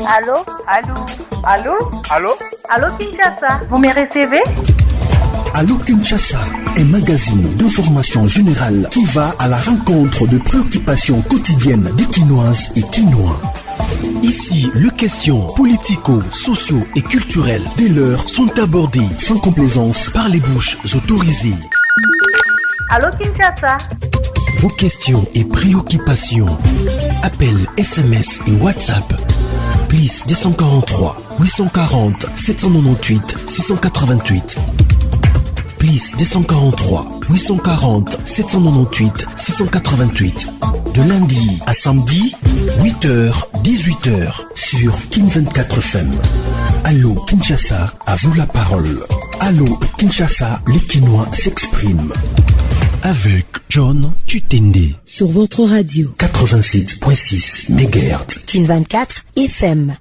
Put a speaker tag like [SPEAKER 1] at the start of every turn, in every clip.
[SPEAKER 1] Allô?
[SPEAKER 2] Allô?
[SPEAKER 1] Allô?
[SPEAKER 2] Allô?
[SPEAKER 1] Allô Kinshasa, vous me recevez?
[SPEAKER 3] Allô Kinshasa, un magazine d'information générale qui va à la rencontre de préoccupations quotidiennes des Kinoises et Kinois. Ici, les questions politico, socio et culturelles dès l'heure sont abordées sans complaisance par les bouches autorisées.
[SPEAKER 1] Allô Kinshasa.
[SPEAKER 3] Vos questions et préoccupations. Appels, SMS et WhatsApp. Plus 243 840 798 688. Plus 243 840 798 688. De lundi à samedi, 8h, 18h sur Kin 24 FM. Allô Kinshasa, à vous la parole. Allô Kinshasa, les Kinois s'expriment. Avec John Tutende.
[SPEAKER 4] Sur votre radio.
[SPEAKER 3] 87.6 MHz.
[SPEAKER 4] Kin 24 FM.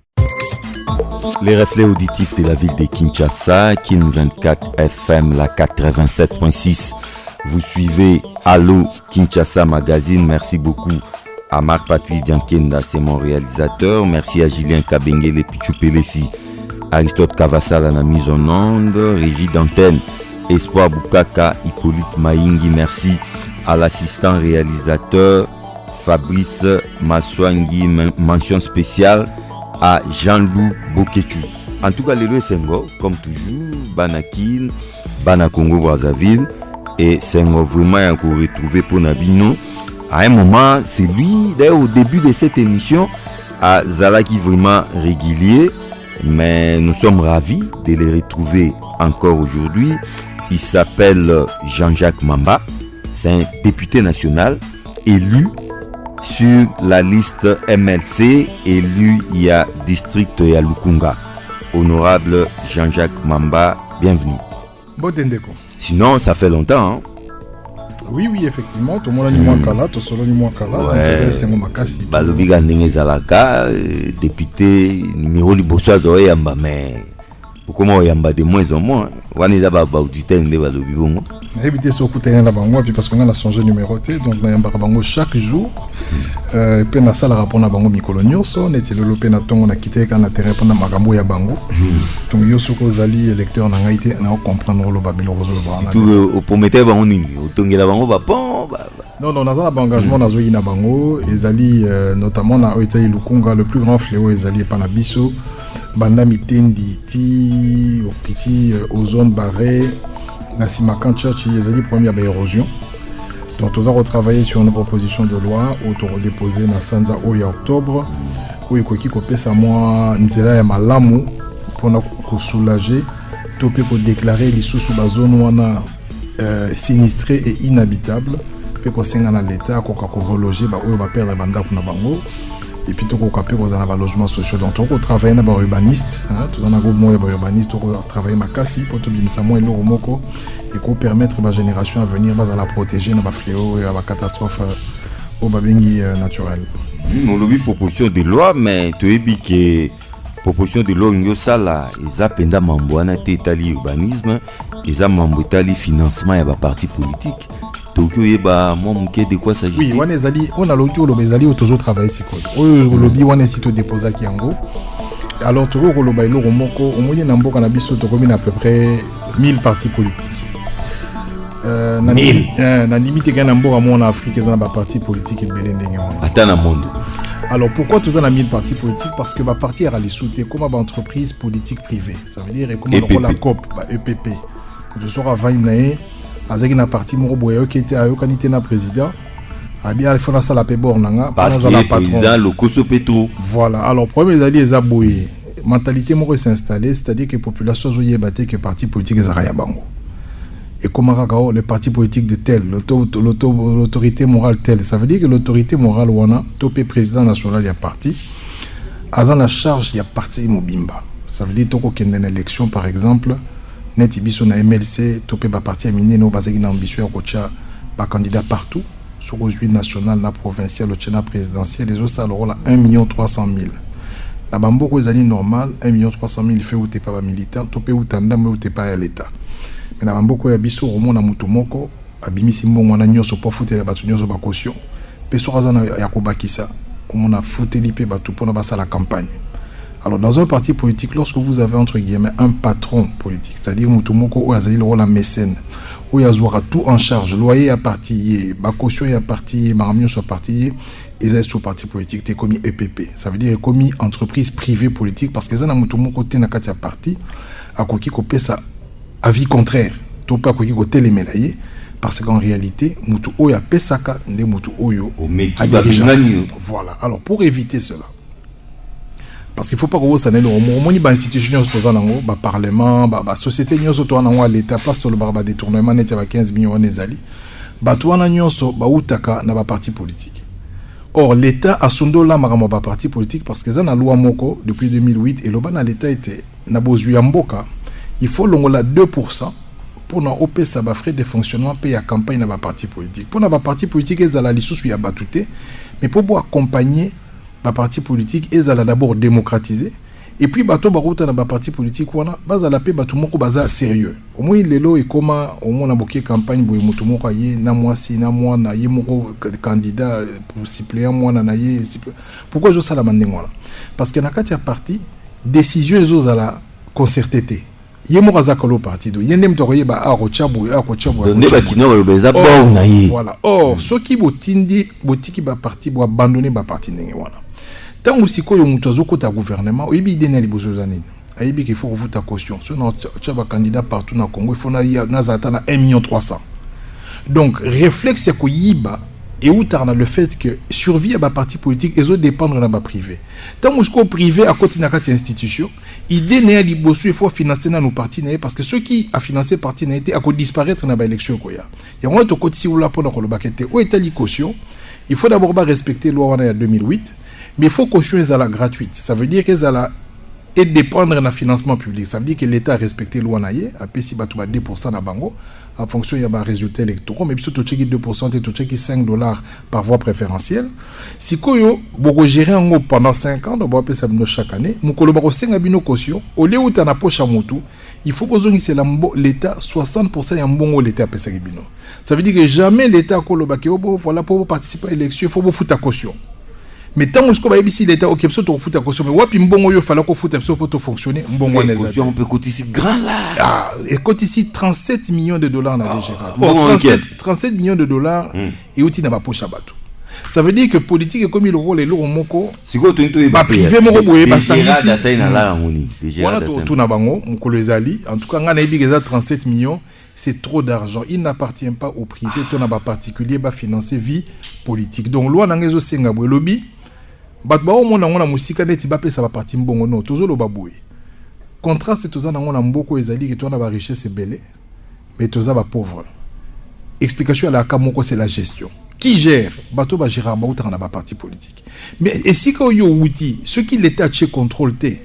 [SPEAKER 5] Les reflets auditifs de la ville de Kinshasa, Kin 24 FM, la 87.6. Vous suivez Allo Kinshasa Magazine. Merci beaucoup à Marc-Patrice Diankenda, c'est mon réalisateur. Merci à Julien Kabengele Pichupelesi, Aristote Kavassal à la mise en onde, régie d'antenne, Espoir Boukaka, Hippolyte Maïngi. Merci à l'assistant réalisateur Fabrice Maswangi. Mention spéciale à Jean-Loup Bokechu. En tout cas, les Sengo, comme toujours, Banakin, Bana Congo Brazzaville, et Sengo vraiment encore retrouvé pour Nabino. À un moment, c'est lui, d'ailleurs au début de cette émission, à Zalaki vraiment régulier, mais nous sommes ravis de les retrouver encore aujourd'hui. Il s'appelle Jean-Jacques Mamba, c'est un député national élu sur la liste MLC, élu il y a district ya Lukunga. Honorable Jean-Jacques Mamba, bienvenue.
[SPEAKER 6] Botendeko.
[SPEAKER 5] Sinon, ça fait longtemps. Hein?
[SPEAKER 6] Oui, effectivement. Tout le monde a moins kala, tout le monde a moins kala.
[SPEAKER 5] Ouais.
[SPEAKER 6] C'est mon makasi.
[SPEAKER 5] Balobiga ndenge zalaka, député numéro liboso zo yamba, mais comment yamba de moins en moins. Waniza ba auditeur ndé balobi bongo.
[SPEAKER 6] Éviter ce coup na bango puis parce qu'on a changé numéroté, donc na yamba bango chaque jour. Et puis na sala rapport na bango mikolo nyonso, neti lelo pe na tongo na kité ka na terrain pendant makambo ya bango. Donc yo soko zali électeur na ngaité na comprendre lo babilo rozolo bana.
[SPEAKER 5] Tout au prometteur bango nini, au tongela bango ba pon.
[SPEAKER 6] Non, na za ba engagement na zo yina bango, ezali notamment na Oitaï Lukunga, le plus grand fléau ezali pa na biso. Banda mitendi ti opiti ozone barré Nassima Kanchach, ezali première érosion. Donc nous avons retravaillé sur une proposition de loi autour déposée na Sanza Oya octobre où ikoki kopesa moi nzela ya malamu pour nous soulager topé pour déclarer les sous la zone wana sinistrée et inhabitable pe ko senga na l'état ko reloger ba oyo ba perdre banda kuna bango. Et puis tout cas pour un logement social, donc on travaille na ba urbaniste, tout un groupe moi ba urbaniste, on travaille ma kasi pour tout bimisa moi lo moko et pour permettre ba génération à venir bas à la protéger na ba fléau et ba catastrophe au babengi naturel.
[SPEAKER 5] On lobby proposition de loi, mais tu es que proposition de loi nyo sala eza penda mambo na tetali urbanisme, eza mambo tali financement ya ba parti politique.
[SPEAKER 6] De quoi s'agit? Oui, on a l'autre lobby au toujours travailler si code. Le lobby on est site déposé qui en alors tout le lobby lo moko au moyen nambo cannabis to commune à peu près 1000 partis politiques. Na limite gain nambo à mon Afrique dans ba parti politique et belé ndenge on.
[SPEAKER 5] Attends na monde.
[SPEAKER 6] Alors pourquoi tout ça na 1000 partis politiques? Parce que ba parti à les soutenir comme ba entreprise politique privée. Ça veut dire comme on la COP, ba EPP. Je sera 20 naé azaki na parti moko boye qui était ayokanité na président a bien il faut na sala pe bornanga
[SPEAKER 5] parce que le président Lokoso Petro.
[SPEAKER 6] Voilà, alors premier ali eza boye mentalité moko s'installer, c'est-à-dire que population zo yebate que parti politique ezaka ya bango et comment kakao le parti politique de tel l'autorité morale telle, ça veut dire que l'autorité morale wana topé président national ya parti aza na charge ya parti mobimba, ça veut dire toko kende na élection par exemple neti biso na MLC topé ba parti aminé no bazaki na ambition ya kocha ba candidat partout sur le jury national na provincial au présidentiel les autres ça le rôle à 1 300 000 la bamboko ezali normal 1 300 000 fait ou t'es pas militant topé ou tanda mais ou t'es pas à l'état mais la bamboko ya biso au monde mutu moko abimisi mbongo na nyoso po futela batu nyoso ba caution pe so razana ya kobakisa au monde a futeli pe batu pona basa la campagne Alors, dans un parti politique, lorsque vous avez, entre guillemets, un patron politique, c'est-à-dire Moutoumoko ou Azali, le rôle en mécène, où il y a tout en charge, loyer à parti, caution à parti, maramio à parti, ils sont sur parti politique, t'es commis EPP. Ça veut dire commis entreprise privée politique, parce que ça n'a Moutoumoko t'es n'a qu'à parti, à quoi qui copie ça, avis contraire, tout pas quoi qui côté les mélaillés, parce qu'en réalité, Moutou Oya Pesaka, ne Moutou Oyo, voilà. Alors, pour éviter cela, parce qu'il ne faut pas que vous sachiez, il y a institution, le parlement, la société, l'État, place sur le détournement, il y a 15 millions de zali. Il y a parti politique. Or, l'État a son dos là, parti politique, parce que la loi Moko, depuis 2008, et l'État était, il faut la 2%. Pour nous opérer ça frais de fonctionnement payer à campagne dans la parti politique. Pour la parti politique, ils allaient les battuter, mais pour accompagner la parti politique, ils allaient d'abord démocratiser. Et puis bateau barouta dans la parti politique, on a base à la paix bateau moko baza sérieux. Au moins il est là et comment au moins on a beaucoup campagne pour mutu moko yé na moi si na moi na yé moko candidat pour suppléant moi na yé. Pourquoi je ça la mandé moi? Parce que na katia parti décision ils ont la concerté. Yemo zakolo parti do yendem tokoye ba akochabu
[SPEAKER 5] ne ba kino ba beza bon na yi
[SPEAKER 6] voilà. Or ceux qui botindi botiki ba parti bo abandonner ba parti ndenge wana tant aussi ko yo mutu azokota gouvernement oyibi idene liboso zanini ayibi qu'il faut revuta caution so na tchaba candidat partout na Congo il faut na zata na 1,3 million. Donc réflexe ya ko yiba et où t'as le fait que survie à ba parti politique et autres dépendre dans ba privé tant que privé à côté na kati institution idée n'est li bosu il faut financer dans nos partis parce que ceux qui a financé parti n'a été à quoi disparaître dans ba élection ko ya on a to côté si ou là pour le bakete ou est li caution il faut d'abord pas respecter loi en 2008 mais il faut caution est à la gratuite ça veut dire qu'elles à et dépendre d'un financement public ça veut dire que l'État a respecté loi naie a payé si ba 2% na bango en fonction il y a un résultat électoral mais surtout tu check 2% et tu check $5 par voie préférentielle si koyo boko gérer en gros pendant 5 ans donc on peut ça chaque année mukolo bako senga bino caution au lieu où tu na poche mutu il faut que c'est l'État 60% ya mbongo l'État pesa bino ça veut dire que jamais l'État kolobaki voilà pour participer à l'élection il faut foutre caution. Mais tant que vous avez l'État, ok, vous avez fait caution, mais wapi mbongo yo fallait que vous ayez pour fonctionner. Mbongo n'est pas.
[SPEAKER 5] On peut coûter ici grand là.
[SPEAKER 6] Ah, et coûte ici $37 millions dans la DGRA. 37 millions de dollars et outil n'a pas poche à bateau. Ça veut dire que politique est comme il rôle et l'euro moko.
[SPEAKER 5] Si vous avez
[SPEAKER 6] pas privé moko boye pas sangi.
[SPEAKER 5] Voilà
[SPEAKER 6] tout na bango, moko les ali. En tout cas, on a dit que 37 millions. C'est trop d'argent. Il n'appartient pas au privé. Ton n'a pas particulier va financer vie politique. Donc loi n'angezo senga boye lobby. Batba au monde on a musika neti ba pesa ba parti mbongo non tozo lo baboué contraste toza na ngona mboko ezali que toi na ba richesse belé mais toza ba pauvre explication à la kamoko c'est la gestion qui gère bato ba gérer ba outra na ba parti politique mais et si ko yo outil ce qui l'état tché contrôle té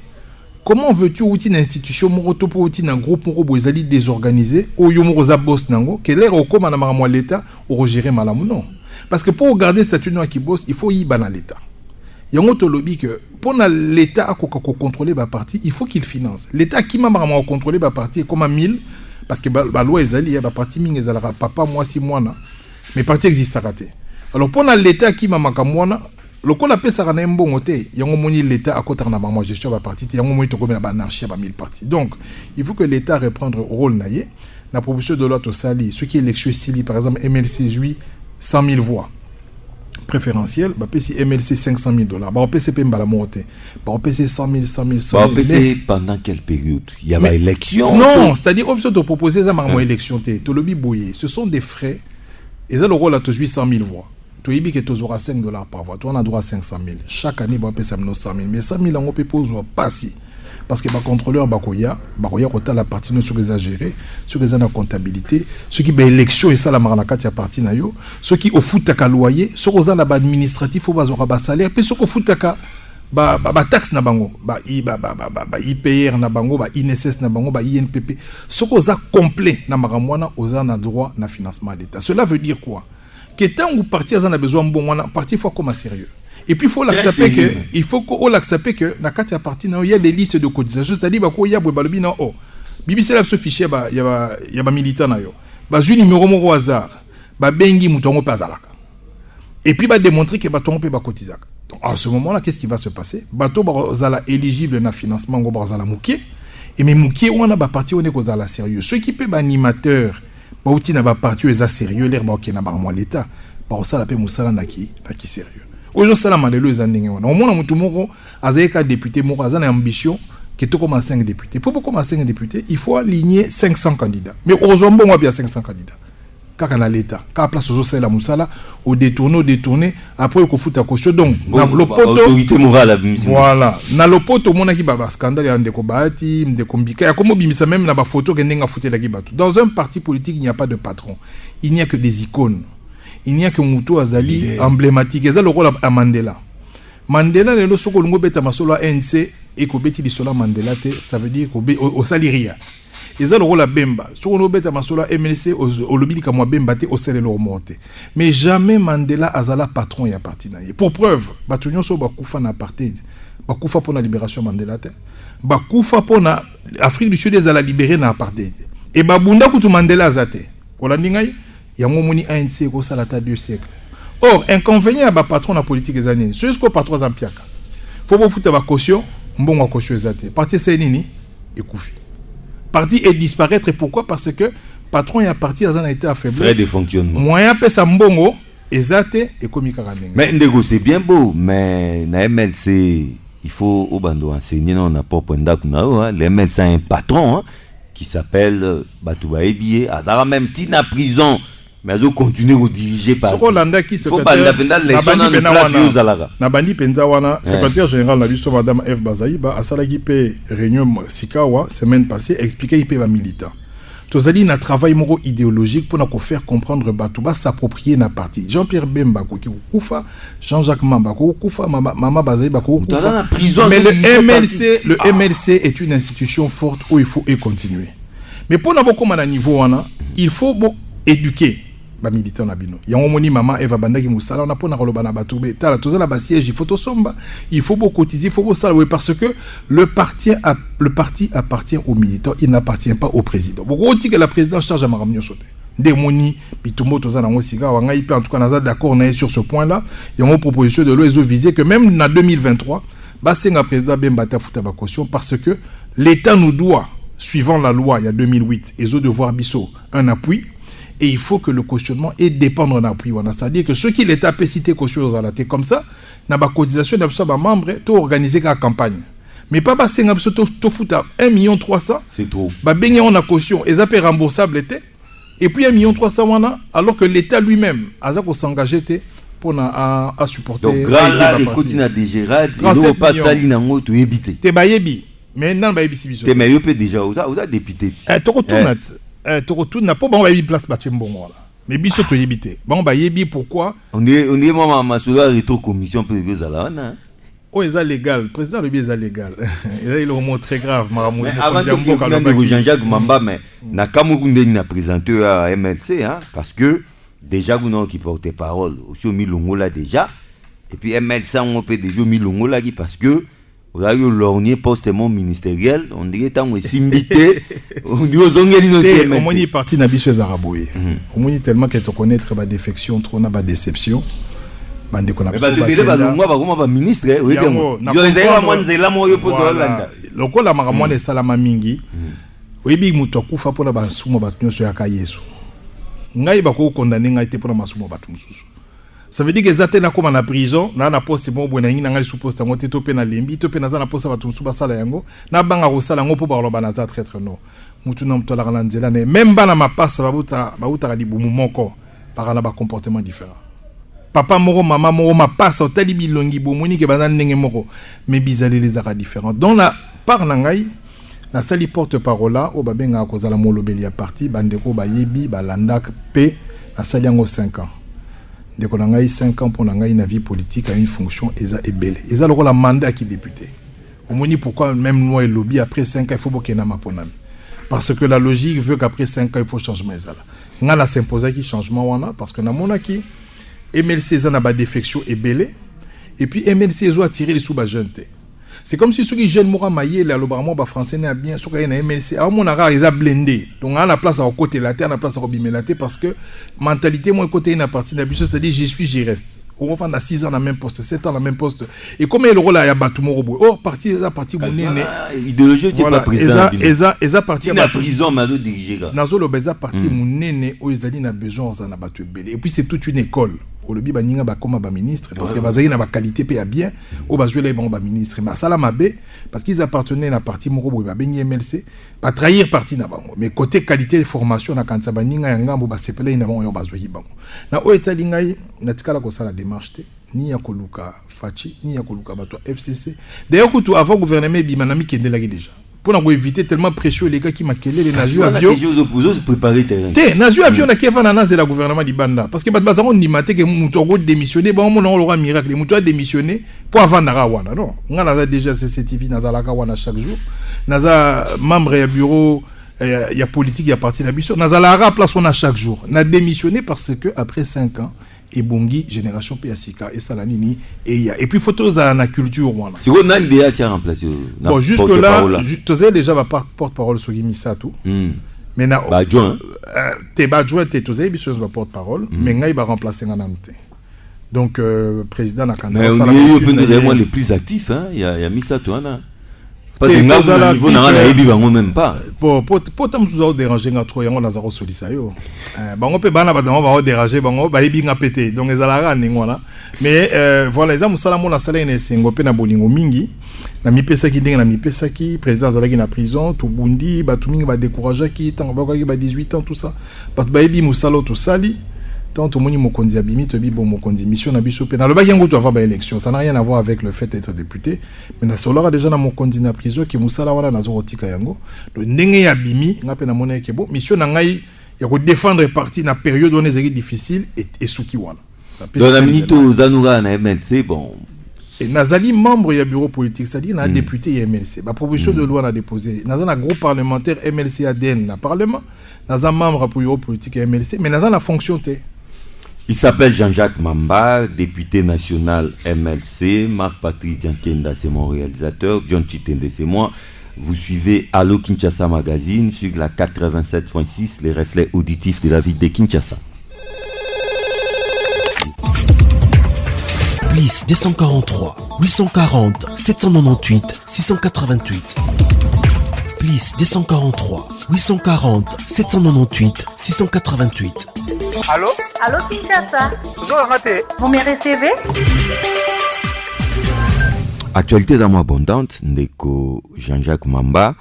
[SPEAKER 6] comment veux-tu outil une institution moko to po outil un groupe moko bo ezali désorganisé o yo moko za boss nango que l'air au comme na maramo l'état au gérer malamu non parce que pour garder statut non qui boss il faut y ban l'état. Il y a un autre lobby que pour l'État à contrôler la partie, il faut qu'il finance. L'État qui m'a contrôlé la partie est comme à 1000 parce que la loi est allée, la partie ming est allée, papa moi si moi na, mais partie existe à rater. Alors pour l'État qui m'a makamwana, le qu'on appelle ça un bon côté, il y a un moment l'État à côté de la maman gestion de la partie, il y a un moment où il y a anarchie à 1000 parties. Donc il faut que l'État reprenne le rôle naïe. La proposition de l'autre sali, ce qui est élection sili par exemple MLC jouit 100 000 voix. Préférentiel, bah PC MLC $500 000, bah PCP mbala monté, bah PC 100 000.
[SPEAKER 5] Bah PC pendant quelle période? Il y a ma élection.
[SPEAKER 6] Non, c'est-à-dire option de proposer ça marmo élection té, to lobby boyer. Ce sont des frais. Et ça le rôle à te jouer 100 000 voix. Tu y que tu auras $5 par voix. Tu en as droit à 500 000. Chaque année bah PC 100 000, mais 100 000 on peut poser pas si. Parce que le contrôleur bakoya kota la partie sur les agérés, sur les ana comptabilité, ceux qui ba élection et ça la maranakati ya parti na yo, ceux qui au foutaka loyer, ceux qui ont ba administratif au bazora ba salaire, puis ceux qui au foutaka ba taxe na bango, ba IPR na bango, ba INSS na bango, ba INPP, ceux qui ont complet na maramwana oza na droit na financement d'État. Cela veut dire quoi? Que tant où parti a besoin bon wana parti faut comme sérieux. Et puis il faut l'accepter que il faut qu'on l'accepte que na kati ya parti na il y a des listes de cotisations c'est-à-dire ba ko ya balobi na oh bibi c'est là ce fichier ba ya ba militant na yo ba ju numéro mo hasard ba bengi mutongo pa zalaka et puis ba démontrer que ba tongo pe ba cotisaka Donc, à ce moment-là, qu'est-ce qui va se passer? Bateau bazala éligible na financement go bazala mukie. Et mais mukie on a ba parti on est kozala sérieux. Ceux qui peut ba animateur, ba outi na ba parti eza sérieux l'air ba okena ba moi l'état. Ba ça la pe musala na ki sérieux. Aujourd'hui ça la mandelo eza ndenge wana. Au moins mutu moko azeka député moko azana ambition qui est comme 5 députés. Pour comme 5 députés, il faut aligner 500 candidats. Mais aux hommes, on a bien 500 candidats. Quand on a l'État, quand on place aux la moussala, au détourner, après on fout à caution. Donc, dans le poteau,
[SPEAKER 5] autorité morale.
[SPEAKER 6] Voilà. Dans le poteau, on a qui baba scandale, il y a un décobati, des combika, il y a comme ça même dans la photo qui n'a foutu la gibatu. Dans un parti politique, il n'y a pas de patron. Il n'y a que des icônes. Il n'y a que Moutou Azali emblématique. Et ça le rôle à Mandela. Mandela le soko lungo beta masolo ANC et ko beti di sola Mandela te, ça veut dire au saliria. Et ça le rôle à Bemba. Soko no beta masolo MLC au lobby ka moi Bemba te au sel le remonter. Mais jamais Mandela azala patron ya parti na ye. Pour preuve, batunyo so bakufa na apartheid. Bakufa pour la libération Mandela te. Bakufa pour na Afrique du Sud ezala libérer na apartheid. Et babunda kutu Mandela azate. Olandi ngai yango moni ANC ko salata 2 siècles. Or, inconvénient à ma patron la politique des années, c'est jusqu'au patron Zampiaka. Faut pas foutre ma caution, bon ma caution est parti c'est nini et koufi. Parti est disparaître et pourquoi? Parce que patron est parti à un état faiblesse.
[SPEAKER 5] Frais de fonctionnement.
[SPEAKER 6] Moyen peut ça mbongo ezate et comme karaneng.
[SPEAKER 5] Mais ndego c'est bien beau, mais na MLC il faut au bando enseigner on n'a pas penda kuna le MLC a un patron qui s'appelle Batouba Ebié, azara même tina prison. Mais ils continuer à diriger par.
[SPEAKER 6] Nabandi Penzawana, secrétaire général de la Madame F. Bazaïba, à Salagi P. Réunion Sikawa, semaine passée, expliqué qu'il y a militant. Tozali na travail moro idéologique pour nous faire comprendre Batouba s'approprier na parti. Jean-Pierre Bemba qui koufa, Jean-Jacques Mamba qui koufa, Maman Bazaïba qui koufa. Mais le MLC est une institution forte où il faut y continuer. Mais pour nous beaucoup à niveau il faut éduquer. Militant na bino ya omoni mama Eva bandaki musala on a pona koloba na batube tala tozala ba siège il faut to somba il faut beaucoup cotiser il faut beaucoup ça parce que le parti appartient aux militants, il n'appartient pas au président. Beaucoup dit que la présidence charge à maramnyo sauter démoni bitumbo tozala ngo siga wa ngai pe en tout cas naza d'accord na sur ce point là il y a une proposition de loi visé que même en 2023 basenga président Bemba ta futa ba caution parce que l'état nous doit suivant la loi il y a 2008 et zo devoir biso un appui. Et il faut que le cautionnement est dépendre d'un appui. C'est-à-dire que ceux qui l'État peut citer caution à la tête comme ça, n'a pas cotisation d'un membre, tout organisé la campagne. Mais pas passer un tout fout à 1,3 million.
[SPEAKER 5] C'est trop.
[SPEAKER 6] Bah bien on a caution, et ça peut remboursable était. Et puis 1,3 million alors que l'État lui-même a s'engagé pour à supporter.
[SPEAKER 5] Donc là les continents à Gérard, il ne pas sali na moto éviter.
[SPEAKER 6] Te bayebi, mais non bayebi si biso.
[SPEAKER 5] Te mais peut déjà aux députés.
[SPEAKER 6] Tu retournes. Tu retournes na po ba yebi place ba tchembongo là. Mais biso to yebité. Bon ba yebi pourquoi?
[SPEAKER 5] On est maman masolo rétro commission pour que ça là on.
[SPEAKER 6] Oh, c'est légal. Le président le bien est légal. Il a un mot très grave.
[SPEAKER 5] Avant de Jean-Jacques Mamba, mais na Kamogunde n'a présenté à MLC, hein, parce que déjà vous qui portait parole aussi au Milongo là déjà, et puis MLC on peut déjà au Milongo là parce que vous avez eu l'ornier postement ministériel, on dirait tant on est simbité, on dit aux ongels innocents.
[SPEAKER 6] Au moins il est parti na biso zaraboué. Au moins tellement que tu connais très ba défection, trop na ba déception.
[SPEAKER 5] Mais tu peux pas moi comment ba ministre oui bien. Yo ezela mwanzela moyo pour Hollande.
[SPEAKER 6] Lokola makamwana salama mingi. Oyebi mutu akufa pona ba sumo batu nyonso ya ka Yesu. Ngai ba ko condamner ngai te pona masumo batu mususu. Ça veut dire que Zaten a comme en prison, là na poste bon bon ngi nanga sous poste ngote to pe na lembi to pe na za na poste batu mususu basala yango na banga ko sala ngo po ba loba na za traître no. Mutu na mto la nzela ne même bana mapasa babuta libumu moko par na ba comportement différent. Papa moro mama moro mapasa otali bilongi bomoni ke bazan ndenge moko mais bizali les ara différents. Donc la par nangai na sali porte-parole là o babenga ko zala molobeli ya parti bandeko bayebi balanda pe na sali yango 5 ans. Deko na ngai 5 ans pour na ngai na vie politique a une fonction eza ebele. Eza loko la mandat qui député. Omoni pourquoi même loi et lobby après 5 ans il faut bokena maponami. Parce que la logique veut qu'après 5 ans il faut changement ezala. Ngala s'imposer qui changement wana parce que na monaki MLC n'a pas défection et belé et puis MLC a tiré les sous bas jeunes. C'est comme si ceux qui jeunes mourant maillé là le baramo ba français n'a bien sur qu'il y a MLC à mon arrêt ils a blindé donc à la place à côté la terre à la place à rebimer la terre parce que mentalité moi côté une partie d'habitude c'est-à-dire j'y suis j'y reste On va 6 ans dans le même poste, 7 ans dans le même poste. Et comme il y a le rôle à Batumoro, oh, parti Mounene.
[SPEAKER 5] Idéologie, tu n'es pas président.
[SPEAKER 6] Eza parti
[SPEAKER 5] à la prison, Malo dirigé.
[SPEAKER 6] Nazo le Beza parti Mounene, où ils ont besoin de battre belé. Et puis c'est toute une école. Au lobby, baninga ba comme ba ministre, parce que bazali na ba qualité pe ya bien, au ba jouer les bons ba ministre. Mais ça la mabe, parce qu'ils appartenaient à la partie Morobo, ba bengi MLC, pas trahir parti na bango. Mais côté qualité de formation, na kansa baninga yanga bo ba sepele na bango yo ba jouer bango. Na o etalingai na tikala ko sala démarche te, ni ya koluka fachi, ni ya koluka bato FCC. D'ailleurs kutu avant gouvernement bimanami kendela déjà. Pour éviter tellement précieux les gars qui m'a les nazios avions
[SPEAKER 5] préparer terrain
[SPEAKER 6] nazios avions na keva na c'est la gouvernement du banda parce que bazaro ni maté que mutogo démissionner bon on aura miracle les mutogo démissionner pour avant na wana non ngana déjà CCTV na zalaka wana chaque jour naza membre ya bureau ya politique ya parti na biso na zalaka place on a chaque jour na démissionné parce que après 5 ans et bongi génération PSK et Salanini et puis photos à la culture wana
[SPEAKER 5] si on a l'idée à remplacer
[SPEAKER 6] bon jusque là tu sais déjà va porte-parole sur Gimisato mais na
[SPEAKER 5] badjoint
[SPEAKER 6] t'es badjoint t'es tu sais biso va porte-parole mais ngai va remplacer nganamte donc président na kanza
[SPEAKER 5] ça la moi les plus actifs hein il y a Misato ana pas de niveau na ebi bango même pas
[SPEAKER 6] pour tam toujours déranger nga trop yango nazaro solisa yo bango pe bana ba va déranger bango ba ebi nga pété donc ezalaka ningwana mais voilà les musala mo na sala ene sengo pe na bolingo mingi na mipesa ki ndenge na mipesa ki président zalaki na prison to bundi ba tumingi ba décourager ki tango ba ki ba 18 ans tout ça parce ba ebi musalo to sali tant tout moni mokonzi abimi to bi bon mokonzi mission na biso pe na le bayango to avoir ba élection ça n'a rien à voir avec le fait d'être député mais na solara déjà na mokonzi na prison ki musala wana na zorotika yango donc ndenge ya bimi ngape na mona ke bon mission na ngai ya ko défendre parti na période où les difficile et souki wana
[SPEAKER 5] dans la minute zanura na MLC bon
[SPEAKER 6] et nazali membre ya bureau politique c'est-à-dire na député ya MLC ba proposition de loi na déposé nazana groupe parlementaire MLC ADN na parlement nazana membre pour bureau politique ya MLC mais nazana fonction té.
[SPEAKER 5] Il s'appelle Jean-Jacques Mamba, député national MLC. Marc-Patrick Diankenda, c'est mon réalisateur. John Chitende, c'est moi. Vous suivez Allo Kinshasa Magazine sur la 87.6, les reflets auditifs de la ville de Kinshasa.
[SPEAKER 3] Plus 243 840 798 688. Plus 243 840 798 688.
[SPEAKER 1] Allô Kinshasa. Vous me recevez?
[SPEAKER 5] Actualité dans abondante, ndeko Jean-Jacques Mamba.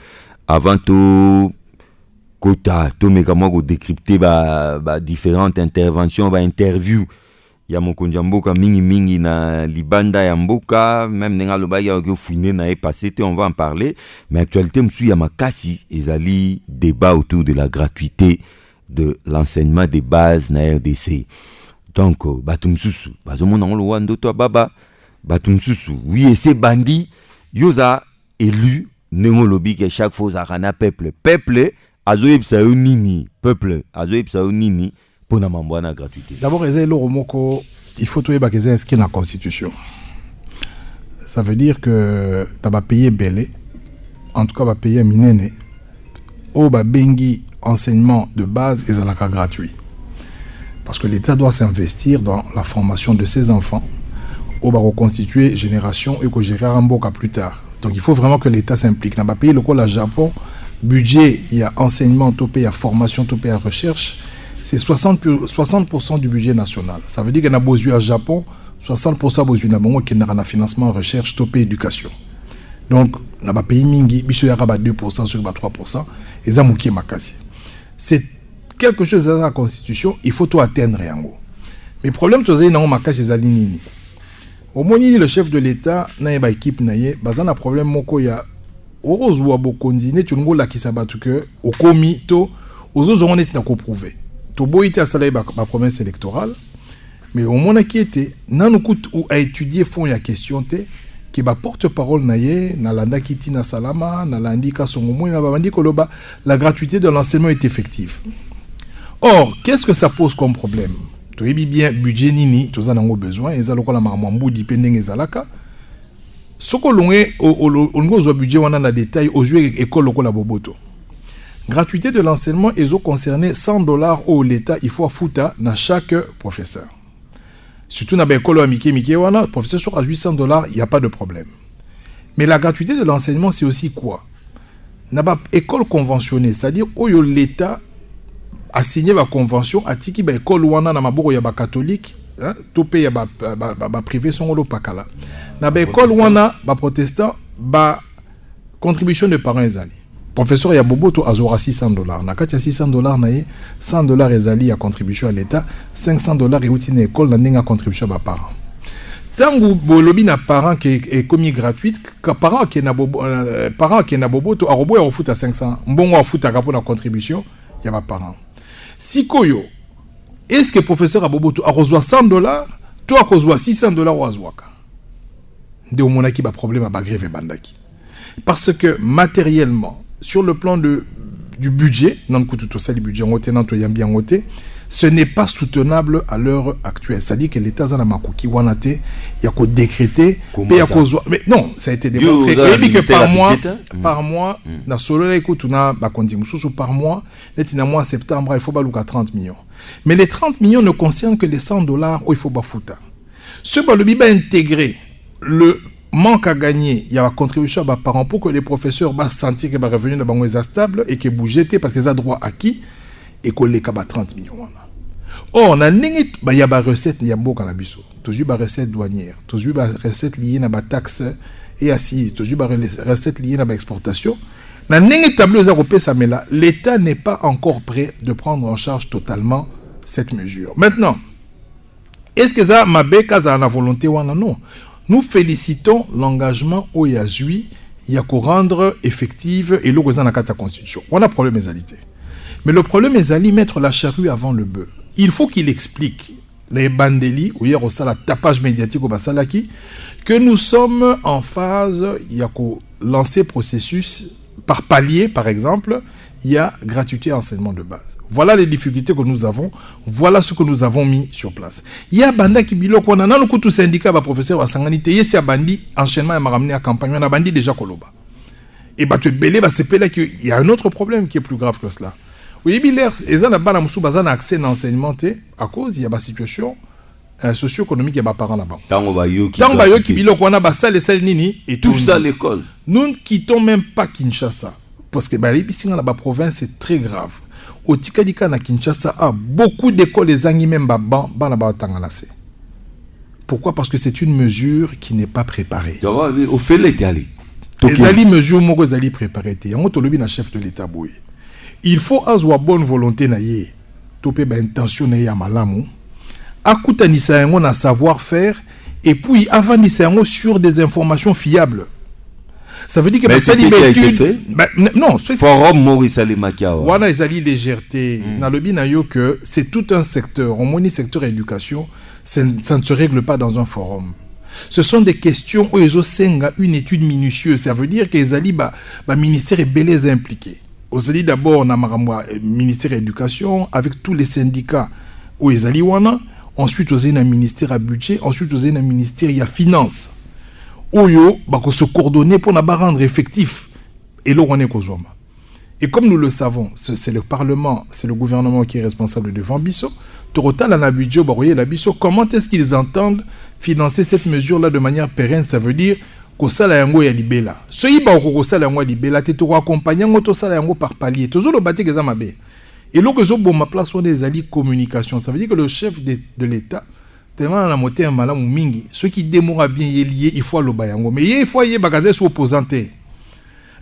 [SPEAKER 5] Avant tout, Kota, tout mécamo décrypter différentes interventions, interviews. Il y a mon konjamboka mingi na libanda ya mboka, même nenga loba ya ko fouiner na passé, on va en parler. Mais actualité m'sui ya makasi, ezali débat autour de la gratuité de l'enseignement des bases na RDC. Donc batumsusu bazomona ngolo wando to baba batumsusu oui et c'est bandi yoza élu nengolobi que chaque fois za kana peuple azoyebisa yo nini peuple azoyebisa yo nini pona mambo na gratuité.
[SPEAKER 6] D'abord ezelo romoko il faut toyeba que c'est inscrit dans la constitution. Ça veut dire que tu vas payer belé en tout cas va payer minene au ba bengi enseignement de base et zalaka gratuit. Parce que l'État doit s'investir dans la formation de ses enfants au bas reconstituer génération et que gérer un boka plus tard. Donc il faut vraiment que l'État s'implique. Dans le pays, le Japon, budget, il y a enseignement, il y a formation, il y a recherche. C'est 60% du budget national. Ça veut dire qu'il y a besoin au Japon, 60% besoin au qui a un financement, recherche, éducation. Donc, dans le pays, il y a 2% sur 3%. Et ça, c'est quelque chose dans la constitution, il faut tout atteindre. Mais le problème, c'est que c'est aligné. Au moins, le chef de l'État, il y a une équipe, il y a un problème, il y a un problème, tu n'as pas que au comité, aux autres, on est prouvé. Tu as salaire la promesse électorale, mais au moins, qui était, nous coûte à étudier fond la question, qui va porte-parole na landa kiti na salama na landi ka songomo na bandi koloba la gratuité de l'enseignement est effective. Or, qu'est-ce que ça pose comme problème? Tu as bien budget nini, tu as besoin, et ça lokola mamambu dipendeng ezalaka. Soko longé au budget wana na détail au jeu école lokola boboto. Gratuité de l'enseignement est concerné $100 au l'État, il faut fouta na chaque professeur. Surtout dans l'école à Mickey, le professeur sur à $800, il n'y a pas de problème. Mais la gratuité de l'enseignement, c'est aussi quoi? N'a pas école conventionnée, c'est-à-dire où l'État a signé la convention, a dit que l'école wana na maboko ya ba catholique, topé ya ba privé son lo pakala. Na ba école wana ba protestant ba contribution de parents ezali. Professeur ya boboto azora $600. Na kati ya $600 na ye $100 ezali ya contribution à l'État, $500 euti na école na ndenge contribution ba parents. Tangu bolobi na parent qui est commis gratuite, que parent qui na boboto a robo ya foot à 500, mbongo a foot à rapport na contribution, ya ba parent. Si koyo, est-ce que professeur a boboto a reçoit $100, toi a reçoit $600 ou azwaka? De monaki ba problème à ba grève bandaki. Parce que matériellement, sur le plan du budget, non tout ça, le budget ngote nan to yambi ngote, ce n'est pas soutenable à l'heure actuelle. C'est-à-dire que l'État zana makuki wanate, il y a qu'au décréter, mais non, ça a été démontré. Et que par mois, na solo la écoute, on a bakondi mususu par mois, netina mois septembre, il faut baluka 30 millions. Mais les 30 millions ne concernent que les $100 où il faut bafuta. Ce balubi va intégrer le manque à gagner, il y a la contribution à parents pour que les professeurs va sentir que le revenu de bango est stable et que bougeter parce qu'ils ont droit acquis et qu'on les kaba 30 millions. Or, on a une recette il y a beaucoup de toujours des recettes douanières, toujours des recettes liées à la taxe et assises, toujours des recettes liées à l'exportation. Dans le tableau européen, l'État n'est pas encore prêt de prendre en charge totalement cette mesure. Maintenant, est-ce que ça m'a béca à la volonté ou non? Nous félicitons l'engagement au Yazui, il y a qu'à rendre effective et le dans la constitution. On a problème égalité. Mais le problème est d'aller mettre la charrue avant le bœuf. Il faut qu'il explique les bandeli ou hier au sala tapage médiatique au basalaki que nous sommes en phase, il y a qu'à lancer processus par palier par exemple, il y a gratuité et enseignement de base. Voilà les difficultés que nous avons, voilà ce que nous avons mis sur place. Il y a banda qui bilo qu'on a dans le coup tout syndicat ba professeur à sanganité, il y a bandi enchaînement m'a ramené à campagne, on a bandi déjà koloba. Et bah tu belé bah c'est là qu'il y a un autre problème qui est plus grave que cela. Oui, Biller, ils ont accès à l'enseignement à cause il y a une situation socio-économique et parents là-bas.
[SPEAKER 5] Tout ça l'école.
[SPEAKER 6] Nous ne quittons même pas Kinshasa parce que la province c'est très grave. Au Tikadika na Kinshasa a beaucoup d'écoles les angi même Pourquoi? Parce que c'est une mesure qui n'est pas préparée.
[SPEAKER 5] Au fait les allé.
[SPEAKER 6] Les mesures moko zali préparées. Yango tolobi na chef de l'État boy. Il faut avoir bonne volonté na ye, topé ba intention na ya malamu, akuta nisa yango na savoir-faire et puis avanisa yango sur des informations fiables. Ça veut dire que
[SPEAKER 5] ça
[SPEAKER 6] non,
[SPEAKER 5] c'est forum Maurice Alemakia.
[SPEAKER 6] Voilà, ils allaient légèreté. Na lobi na yo que c'est tout un secteur, on moni secteur éducation, ça ne se règle pas dans un forum. Ce sont des questions où ils ont une étude minutieuse. Ça veut dire que les alliés ba ministère est belé impliqué. Osali d'abord na maramwa ministère de l'éducation avec tous les syndicats où ils allaient wana, ensuite osali na ministère à budget, ensuite osali na ministère ya finance. Oyo bako se coordonner pour na rendre effectif et là on est kozoma. Et comme nous le savons, c'est le parlement, c'est le gouvernement qui est responsable devant Bisso. Total na budget baroyer la Bisso, comment est-ce qu'ils entendent financer cette mesure là de manière pérenne? Ça veut dire kosala yango ya libela. Soyi ba kosala yango ya libela te to accompagner ngoto sala yango par palier. Toujours le baté que ça mabe. Et là que zo bon ma place on des alliés communication. Ça veut dire que le chef de l'État tellement la moté un malamu mingi, ceux qui démora bien lié, il faut le bayango. Mais il faut y bagazer sur opposanté.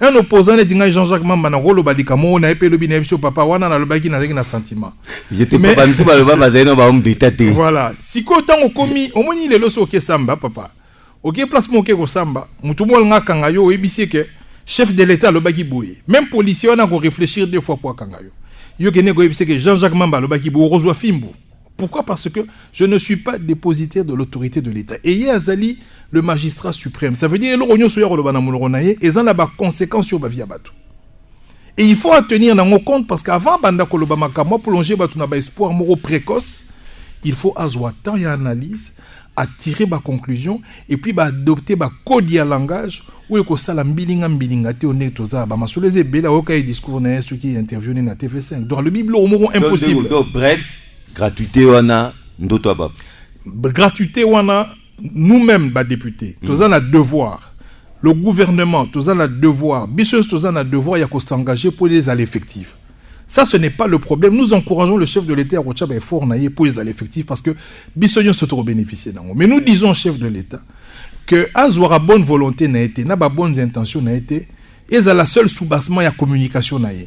[SPEAKER 6] Un opposant est dinga Jean-Jacques Mamba na rolo badika mo na epelo bi na biso papa wana na lobaki na sentiment.
[SPEAKER 5] J'étais pas tout ba loba bazeno ba homme d'état.
[SPEAKER 6] Voilà, si ko tango komi, au moni le loso ke samba papa. OK place mo ke ko samba, mutu mo nga kanga yo ebisi ke chef de l'État lobaki boye. Même policier on a ko réfléchir deux fois pour kanga yo. Yo kene ko ebisi ke Jean-Jacques Mamba lobaki bo reçoit fimbo. Pourquoi? Parce que je ne suis pas dépositaire de l'autorité de l'État. Et Yazali, le magistrat suprême. Ça veut dire que les conséquences sur la vie. Et il faut en tenir compte parce qu'avant de plonger dans espoir précoce, il faut avoir temps et analyse, à tirer ma conclusion et puis adopter un code de langage où il faut discours ceux qui interviennent dans TV5. Dans le Bible, impossible.
[SPEAKER 5] Bref. Gratuité wana ndoto bab.
[SPEAKER 6] gratuité wana nous-mêmes ba députés tous en a devoir le gouvernement tous en a devoir bisos tous en a devoir ya ko s'engager pour les aller effectifs. Ça ce n'est pas le problème. Nous encourageons le chef de l'État à rechercher effort naïe pour les aller effectifs parce que bisos se trop bénéficier d'ango. Mais nous disons au chef de l'État que azwara bonne volonté n'a été na ba bonnes intentions n'a été et la seule soubassement ya communication naïe.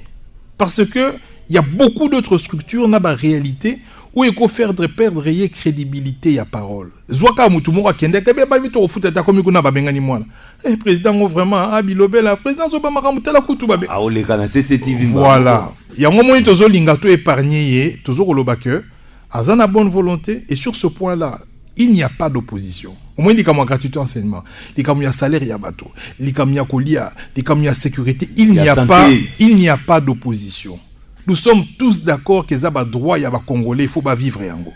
[SPEAKER 6] Parce que il y a beaucoup d'autres structures na ba réalité où il faut faire perdre la crédibilité à parole. Zwaka mutumo akende kebe ba vito futa ta komi kuna ba bengani mwana. Eh président vraiment abilobe la président Obama kamutala kutu ba.
[SPEAKER 5] Ah ole kana CCTV.
[SPEAKER 6] Voilà. Il y a un moment où tozo linga to épargner ye, tozo koloba que azana bonne volonté et sur ce point-là, il n'y a pas d'opposition. Au moins il y a gratuité enseignement, il y a salaire ya bateau, il y a colia, il y a sécurité, il n'y a pas d'opposition. Nous sommes tous d'accord que ça va droit ya ba congolais, il faut pas vivre yango.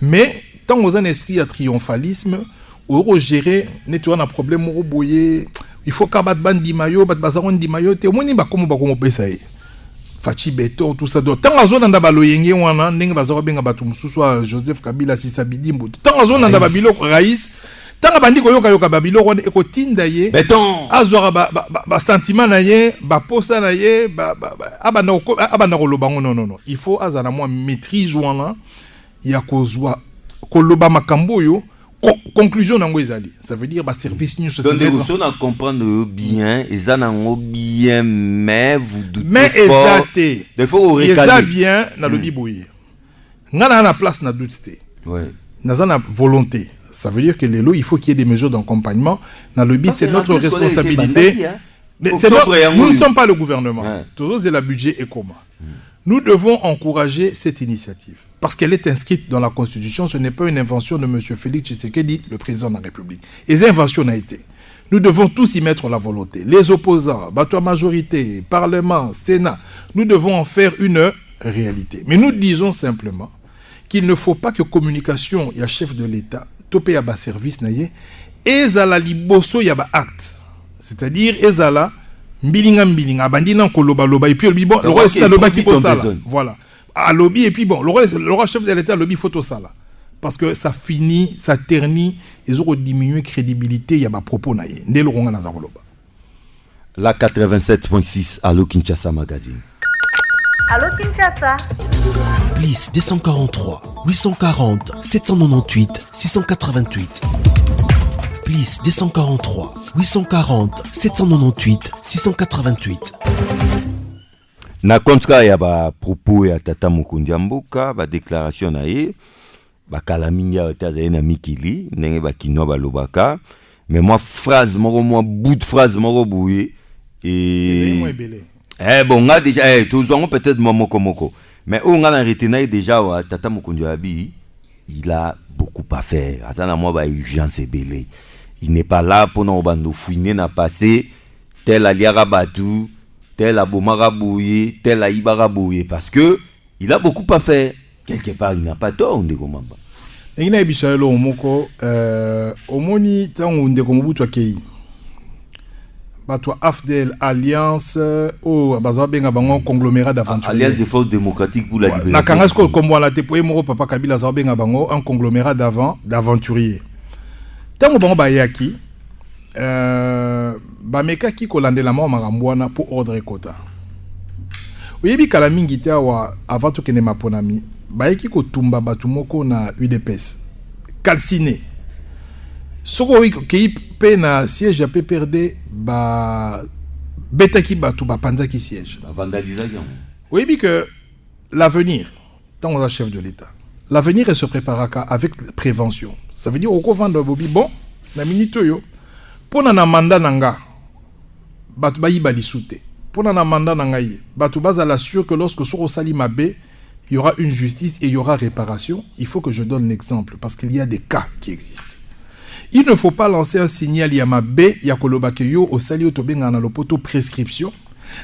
[SPEAKER 6] Mais tant qu'on a un esprit à triomphalisme, ou gérer nettoyer un problème au boyer, il faut qu'abat bandi mayo, bat bazaron di mayo, te au moins ni ba comme pesa ye. Fachi beton tout ça donc tant que zone ndaba loyenge wana ndenge bazoro benga batu mususu Joseph Kabila Sisabidimbo tant que zone ndaba biloko raïs tant que bandi koyoka yoka babilo wana ekotinda ye
[SPEAKER 5] beton
[SPEAKER 6] azora ba sentiment na ye ba posa na ye abana koloba non il faut azana moi maîtrise wana ya kozwa koloba makambo yo conclusion nango ezali ça veut dire ba service news
[SPEAKER 5] donc on a comprendre bien ezanango bien mais vous doutez
[SPEAKER 6] mais exacté
[SPEAKER 5] des fois au
[SPEAKER 6] recaler ça bien na lobi boye ngana na place na doute té
[SPEAKER 5] ouais
[SPEAKER 6] na volonté ça veut dire que les lots il faut qu'il y ait des mesures d'accompagnement na lobi c'est notre responsabilité mais c'est nous ne sommes pas le gouvernement toujours c'est le budget et comment nous devons encourager cette initiative parce qu'elle est inscrite dans la Constitution. Ce n'est pas une invention de M. Félix Tshisekedi, le président de la République. Et cette invention a été. Nous devons tous y mettre la volonté. Les opposants, la majorité, Parlement, Sénat, nous devons en faire une réalité. Mais nous disons simplement qu'il ne faut pas que communication, il y a chef de l'État, topé y a bas service, et zala liboso y a bas acte. C'est-à-dire, et zala, mbilinga, bandina koloba loba, et puis le bon, le roi c'est loba qui pose ça. Voilà. À lobby et puis bon, le roi chef de l'État lobby photo ça là. Parce que ça finit, ça ternit, ils ont diminué crédibilité, il y a ma propos naïe.
[SPEAKER 5] La 87.6 Allo Kinshasa Magazine.
[SPEAKER 1] Allo Kinshasa.
[SPEAKER 3] Plus 243 840 798 688. Plus 243 840 798 688.
[SPEAKER 5] Na kontra ya ba propos ya tata Mokonzi Mboka ba déclaration na ye ba kalaminga otazali na mikili ndenge ba kino ba lobaka mais moi phrase moko bout de phrase moko boye et bon nga déjà tous on peut-être moko mais on nga na retenir déjà wa tata Mokonzi Abi il a beaucoup à faire azana moi ba urgence ebele il n'est pas là pour nous bando fouiner na passé tel aliara batu tel a Bomarabouye, tel a Ibarabouye, parce que il a beaucoup à faire. Quelque part, il n'a pas tort, on dit comment.
[SPEAKER 6] Il y a des choses au moni, tant on dit comment vous kei. Batwa Afdel Alliance au Bazabenga Bango conglomérat d'aventuriers.
[SPEAKER 5] Alliance des forces démocratiques pour la liberté.
[SPEAKER 6] Na kangasko comme on l'a tépoé moro papa Kabila Zabenga Bango un conglomérat d'aventuriers. Tant on ba yaki bameka ki kolandela ma marambwana pour ordre kota. Oyebi kala mingi te wa avant to kene maponami bayeki ko tumba batu moko na UDPS calciné. Soko ki pe na siège PPRD ba betaki batu ba panzaki siège.
[SPEAKER 5] Ba vandalisation.
[SPEAKER 6] Oyebi que l'avenir tant on a chef de l'État. L'avenir est se préparer avec prévention. Ça veut dire au ko vendre bobi bon na minute yo pour na mandat nanga batu ba yiba lisute pour na mandat nanga yi batu bazala sûr que lorsque soro sali mabe il y aura une justice et il y aura réparation. Il faut que je donne l'exemple parce qu'il y a des cas qui existent. Il ne faut pas lancer un signal yamabe yakoloba ke yo au sali otobenga na lopoto prescription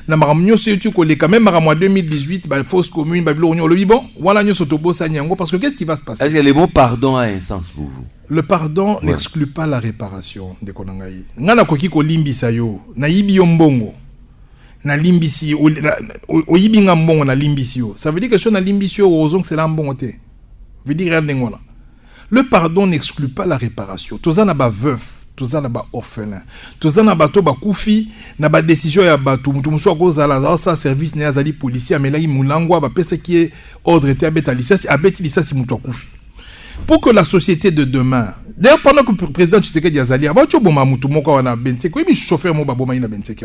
[SPEAKER 6] na maramnyo se tu ko le quand même maramwa 2018 ba fausse commune ba bilo le bon wala nyo sotobo sanyango parce que qu'est-ce qui va se passer?
[SPEAKER 5] Est-ce que le mot pardon a un sens pour vous?
[SPEAKER 6] Le pardon n'exclut pas la réparation de konangai. Ngana koki ko limbisa yo na yibi yo mbongo na limbisi o yibi nga mbongo na limbisi yo. Ça veut dire que si on a limbisi yo ozong c'est la mbongo te. Veut dire rien ngona. Le pardon n'exclut pas la réparation. Tozana ba veuf, tozana ba orphelin, tozana bato ba koufi, na ba décision ya bato, mutu muso akoza la sa service ne azali policier amelaki mulangwa ba pesa qui est ordre était abeta lisasi abeti lisasi mutu akoufi. Pour que la société de demain, d'ailleurs pendant que le président Tshisekedi azali, chauffeur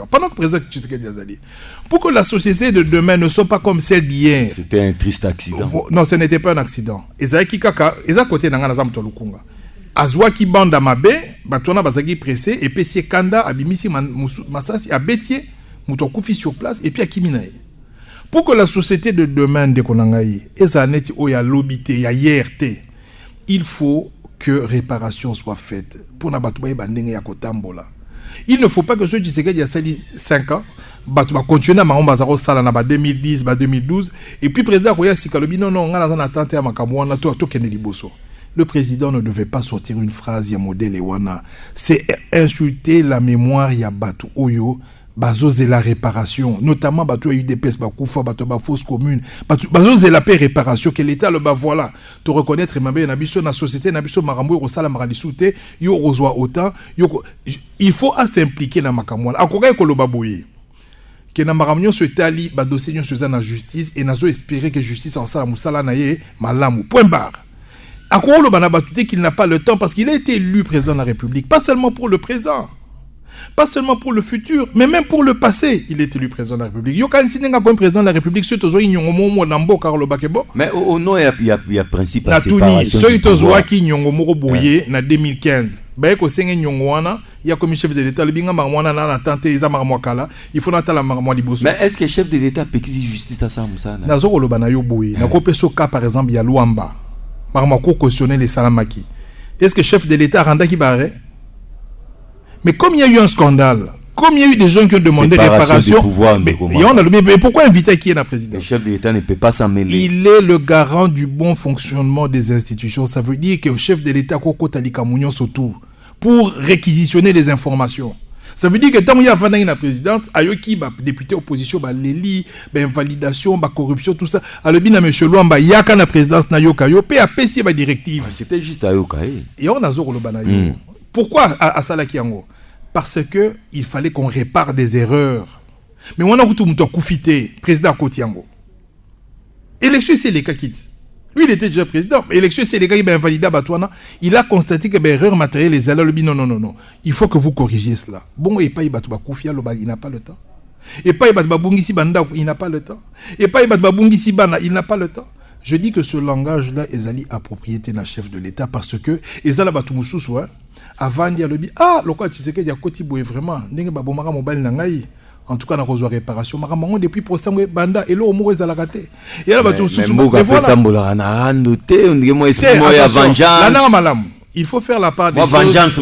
[SPEAKER 6] pendant que le président Tshisekedi azali, pour que la société de demain ne soit pas comme celle d'hier.
[SPEAKER 5] C'était un triste accident.
[SPEAKER 6] Non, ce n'était pas un accident. Ezaki kaka, eza côté nanga na zamto lukunga. Azwa ki banda mabe, batona bazaki pressé et puis kanda abimisi masasi abetie muto kufi sur place et puis akiminaye. Pour que la société de demain dekonangai, ezaneti oya lobité ya yerte. Il faut que réparation soit faite. Pour il ne faut pas que ceux qui disent qu'il y a 5 ans, continuer à faire ça en 2010, 2012, et puis le président Koya Sikalobi, non, on a attenté à Makamouana, le président ne devait pas sortir une phrase, il y a modèle Ewana. C'est insulter la mémoire, il y a Batu Oyo. Bazo c'est la réparation, notamment bateau UDPS bakoufa bateau ba fausse commune, bazo c'est la paix réparation que l'état le ba voilà, te reconnaître mambe na biso na société na biso marambo ko sala maralisute yo rozwa autant yo il faut s'impliquer na makamwala akoka ko lo baboye que na maramnyo se tali ba dossier nyo se na justice et nazo espérer que justice en sala musala na ye malamu point barre. Akoko lo bana batute qu'il n'a pas le temps parce qu'il a été élu président de la République, pas seulement pour le présent. Pas seulement pour le futur, mais même pour le passé, il est élu président de la République. Yo kan sinenga comme président de la République, ce tozo nyongo mo nambo Karolo Bakebo.
[SPEAKER 5] Mais au nom il y a principe
[SPEAKER 6] à séparation. Ce tozo ki nyongo mo boye na 2015. Ba ko senga nyongo wana, il y a comme chef de l'État le binga marmwana na tenté isa marmwakala, il faut nata la marmwa liboso.
[SPEAKER 5] Mais est-ce que chef de l'État peut exige justice à ça musa na?
[SPEAKER 6] Nazo koloba na yo boye. Na ko peso ka par exemple ya Luamba. Marmwa ko cautionner les Salamaki. Est-ce que chef de l'État randa ki bare? Mais comme il y a eu un scandale, comme il y a eu des gens qui ont demandé réparation, mais pourquoi inviter qui est la présidente?
[SPEAKER 5] Le chef de l'État ne peut pas s'en mêler.
[SPEAKER 6] Il est le garant du bon fonctionnement des institutions. Ça veut dire que le chef de l'État surtout pour réquisitionner les informations. Ça veut dire que tant qu'il y a la présidente, ayoki député opposition, l'éli, invalidation, corruption, tout ça. Alors bien monsieur Luamba, il y a quand la présidence na yoka yo, pe apesi ba directive.
[SPEAKER 5] C'était juste à yoka.
[SPEAKER 6] Et on a zoro le banayo. Pourquoi à Salaki Yango? Parce que il fallait qu'on répare des erreurs. Mais on a tout koufité, président Kotiango. Élection c'est les kakit. Lui il était déjà président. Élection c'est les gars qui invalidé Batouana. Il a constaté que erreur matérielle les allants non. Il faut que vous corrigiez cela. Bon et pas il batouba koufia il n'a pas le temps. Et pas il batouba bungisi banda il n'a pas le temps. Et pas il batouba bungisi bana il n'a pas le temps. Je dis que ce langage là ezali à propriété d'un chef de l'État parce que ezala batumususu avant d'y aller le quoi tu sais que y a côté boy vraiment ndenge ba bomara mobile na ngai en tout cas na rezo réparation maramango depuis procès banda et le omo ezala raté et là ba tout sous
[SPEAKER 5] tambola na andoté on dit moi esprit moi ya vengeance
[SPEAKER 6] il faut faire la part des choses
[SPEAKER 5] vengeance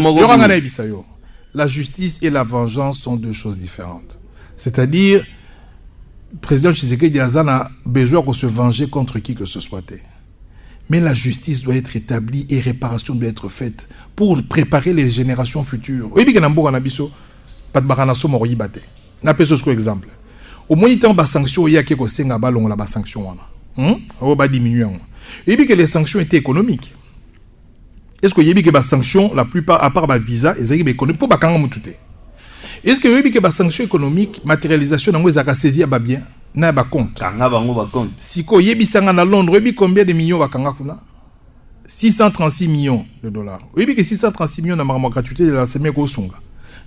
[SPEAKER 6] la justice et la vengeance sont deux choses différentes, c'est-à-dire président Tshisekedi a besoin de se venger contre qui que ce soit. Mais la justice doit être établie et réparation doit être faite pour préparer les générations futures. Oui, bien que na biso pas de baranaso moroyi bate. Na peso ce exemple. Au moins il y a des sanctions il y a quelque senga balon la sanction wana. On va diminuer. Et bien que les sanctions étaient économiques. Est-ce que y a des sanctions la plupart à part ba visa et économiques pour bakanga mutute. Est-ce que y a des sanctions économiques matérialisation nango ezaka saisir ba bien na ba compte
[SPEAKER 5] kanga bango ba compte
[SPEAKER 6] siko yebisanga na Londres yebi combien de millions bakanga kuna 636 millions de dollars yebi que 636 millions na marama gratuité de l'enseignement ko sunga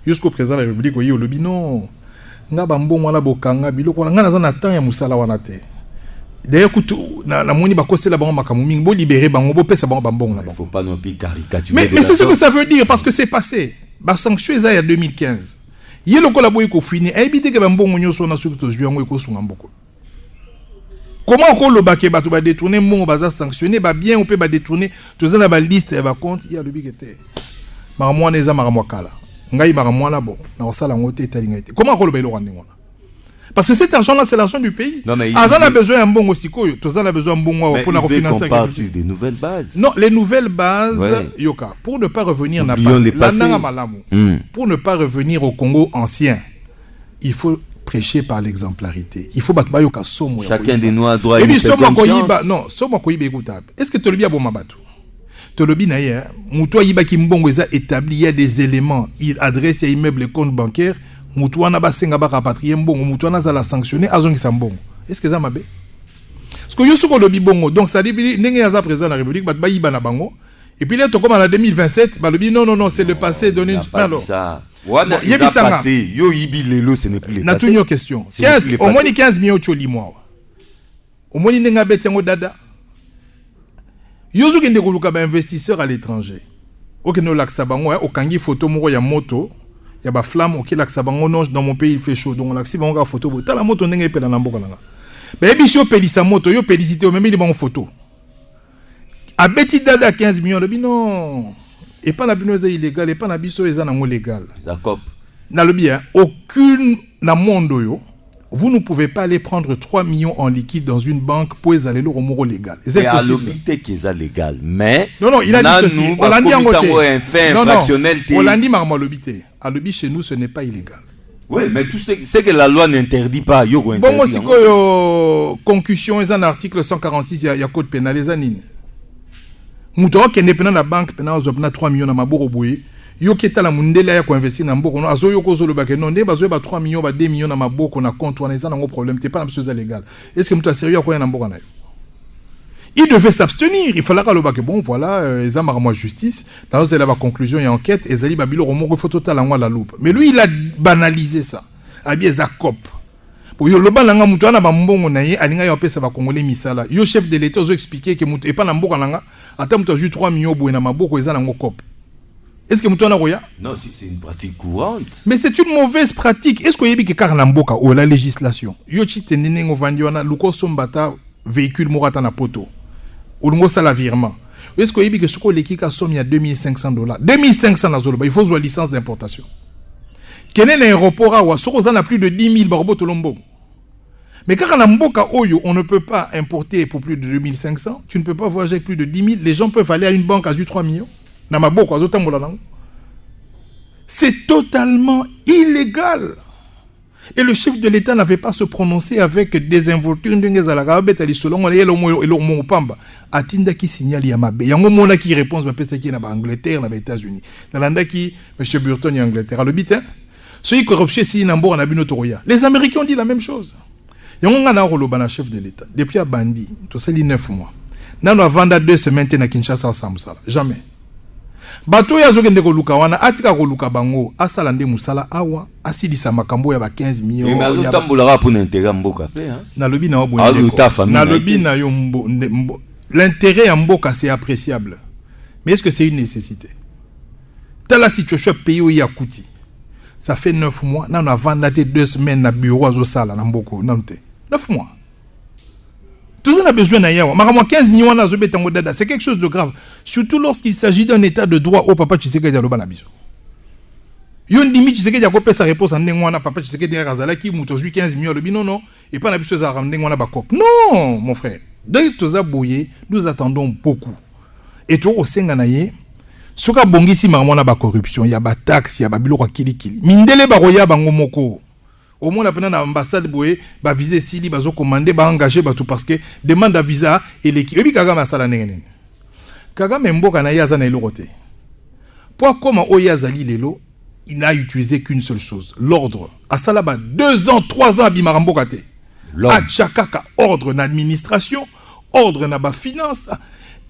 [SPEAKER 6] jusqu'au président de la République oyi olobi non nga ba mbongo na bokanga biloko nga na za na temps ya musala wana te d'ailleurs kutu na moni ba kosela bango makamu mingi bo libérer bango bo pesa bango mbongo na bango.
[SPEAKER 5] Faut pas non plus caricaturer.
[SPEAKER 6] Mais c'est ce que ça veut dire parce que c'est passé ba sanction eza ya 2015. Il le collabo iko fini ebité que mbongo nyoso na suki to zwango iko sunga mboko. Comment ko lo baké ba to ba détourner mbongo ba za sanctionner ba bien ou peut ba détourner to za na ba liste ba compte il y a le bigete. Maramwana eza maramwakala. Ngai maramwana bon na osala ngote talinga ite. Comment ko lo ba ilo randingo? Parce que cet argent-là, c'est l'argent du pays. Azan a besoin d'un bon aussi. Tozan a besoin d'un bon pour la refinancer.
[SPEAKER 5] On parle des nouvelles bases.
[SPEAKER 6] Non, les nouvelles bases, ouais. Yoka, pour ne pas revenir na passé. Pour ne pas revenir au Congo ancien, il faut prêcher par l'exemplarité. Il faut battre yoka somo.
[SPEAKER 5] Chacun des nous a droit à
[SPEAKER 6] une seule conscience. Non, somo koyiba écoutable. Est-ce que tu le bien bon mabatou? tolobi na ye mutu ayibaki mbongo eza établi, il y a des éléments, il adresse ya immeuble et compte bancaire, mutu wana basenga ba rapatrier mbongo, mutu wana za la sanctionner azongisa mbongo. Est-ce que ça mabe? Parce que yo soko lobi bongo, donc ça dit ndenge ya za président de la République bat bayiba na bango. Et puis là, comme en 2027, bah, non, c'est le passé donné. Alors,
[SPEAKER 5] il y a passé. Yo ibi lelo, ce n'est plus le passé.
[SPEAKER 6] N'a question. 15, au moins 15 millions de mois. Au moins, il y a un dada. Yo zo kende koluka ba investisseur à l'étranger. Ok, no laksabango, au kangi photo moko ya moto, ya ba flamme, ok laksabango non, dans mon pays il fait chaud, donc laksabango ga photo. Ta la moto ndenge pe na mboka nanga. Ba ebisho pelisa moto, yo pelisité même il bon photo. A beti dada 15 millions de non. Et pas la binoise illégal, et pas la biso eza nango légal.
[SPEAKER 5] D'accord.
[SPEAKER 6] Na le bien, aucune na monde yo, vous ne pouvez pas aller prendre 3 millions en liquide dans une banque pour les aller au moro légal.
[SPEAKER 5] C'est impossible. L'obité qui est légal, mais
[SPEAKER 6] non, il a dit ceci. Hollandi en côté.
[SPEAKER 5] Non,
[SPEAKER 6] Hollandi marmo l'obité. À l'obité chez nous, ce n'est pas illégal.
[SPEAKER 5] Oui, mais tout ce que la loi n'interdit pas, yo interdit.
[SPEAKER 6] Bon, moi si ko concussion est un article 146 il y a code pénal les anines. Muto ke nepena na banque pena ozopna 3 millions na maboko boye yo keta la mundela ya ko investir na mboko no azo yo ko zolo ba ke non nde bazo ba 3 millions ba 2 millions na maboko na compte wana eza nango problème t'es pas na chose légal. Est-ce que muto a sérieux ko na mboko na yo? Il devait s'abstenir, il fallait que bon voilà eza maramo justice dans la conclusion et enquête ezali babilo romoko faut total en la loupe. Mais lui il a banalisé ça. Abi eza cop. Pour yo loba nanga muto na ba mbongo na ye alinga yo pesa ba congolais misala. Yo chef de l'état ozo expliquer que muto e pas na mboka nanga. Attends, tu as eu 3 millions de maboko et en cop. Est-ce que tu as roya?
[SPEAKER 5] Non, c'est une pratique courante.
[SPEAKER 6] Mais c'est une mauvaise pratique. Est-ce que tu as dit que Karlamboka ou la législation, yochi tenene ngovandiona luko sombata véhicule morata na poto. Ou lungo sala virement. Est-ce que tu as dit que ce qu'on l'équipe somme il y a $2,500? 2,500 na zoloba, il faut une licence d'importation. Kenen aéroport a soko za na plus de 10 000 barbo tolombo. Mais quand on a mboka oyo, on ne peut pas importer pour plus de 2500, tu ne peux pas voyager avec plus de 10 000, les gens peuvent aller à une banque à 3 millions. C'est totalement illégal. Et le chef de l'État n'avait pas se prononcer avec des involtures. Atinda qui signale Yamabe. Yango mona qui répond, qui na Angleterre, na États-Unis. Nalanda qui, M. Burton en Angleterre. Le bit, hein? Ceux qui corruption, si n'ambo en abino toroya. Les Américains ont dit la même chose. Yango na roloba na chef de l'État. Depuis à Bandi, tout ça, 9 mois. Nano a vendu 2 semaines na Kinshasa ensemble. Jamais. Bato ya zokende ko luka wana atika ko luka bango asala nde musala awa asilisa makambo ya ba 15 millions
[SPEAKER 5] mais azo tambola pour intérêt mboka pe hein
[SPEAKER 6] na lobi na wabo na lobi na yo l'intérêt en mboka c'est appréciable mais est-ce que c'est une nécessité? Dans la situation pays où il y a Kouti ça fait 9 mois na on a vendu 2 semaines na bureau azo sala na mboko nante 9 mois. Tout ça, on a besoin d'un yawa. 15 millions de dada, c'est quelque chose de grave. Surtout lorsqu'il s'agit d'un état de droit. Oh, papa, tu sais que tu as le banabiso. Yon dimi, tu sais que tu as coupé sa réponse en n'engwana. Papa, tu sais que tu as razala qui mouton 15 millions de non, non. Et pas la biso à ramener n'engwana bakop. Non, mon frère. Dès que tu as bouillé, nous attendons beaucoup. Et toi, au Senganaye, ce qu'a bongi si marmona ba corruption, il y a ba taxe, il y a ba bilo kwa kili. Mindele baroya bango moko. Au moins, on a l'ambassade boye, ba visa sili, ba zo commandé, ba engagé, ba tout parce que demande à visa et l'équipe. Et puis Kagame a sala nene. Kagame mboka na yaza na ilorote. Pour comment Oyazali lelo, il n'a utilisé qu'une seule chose, l'ordre. À Salaba, 2 ans, 3 ans, bimaramboka te. À Tchakaka, ordre d'administration, ordre na ba finance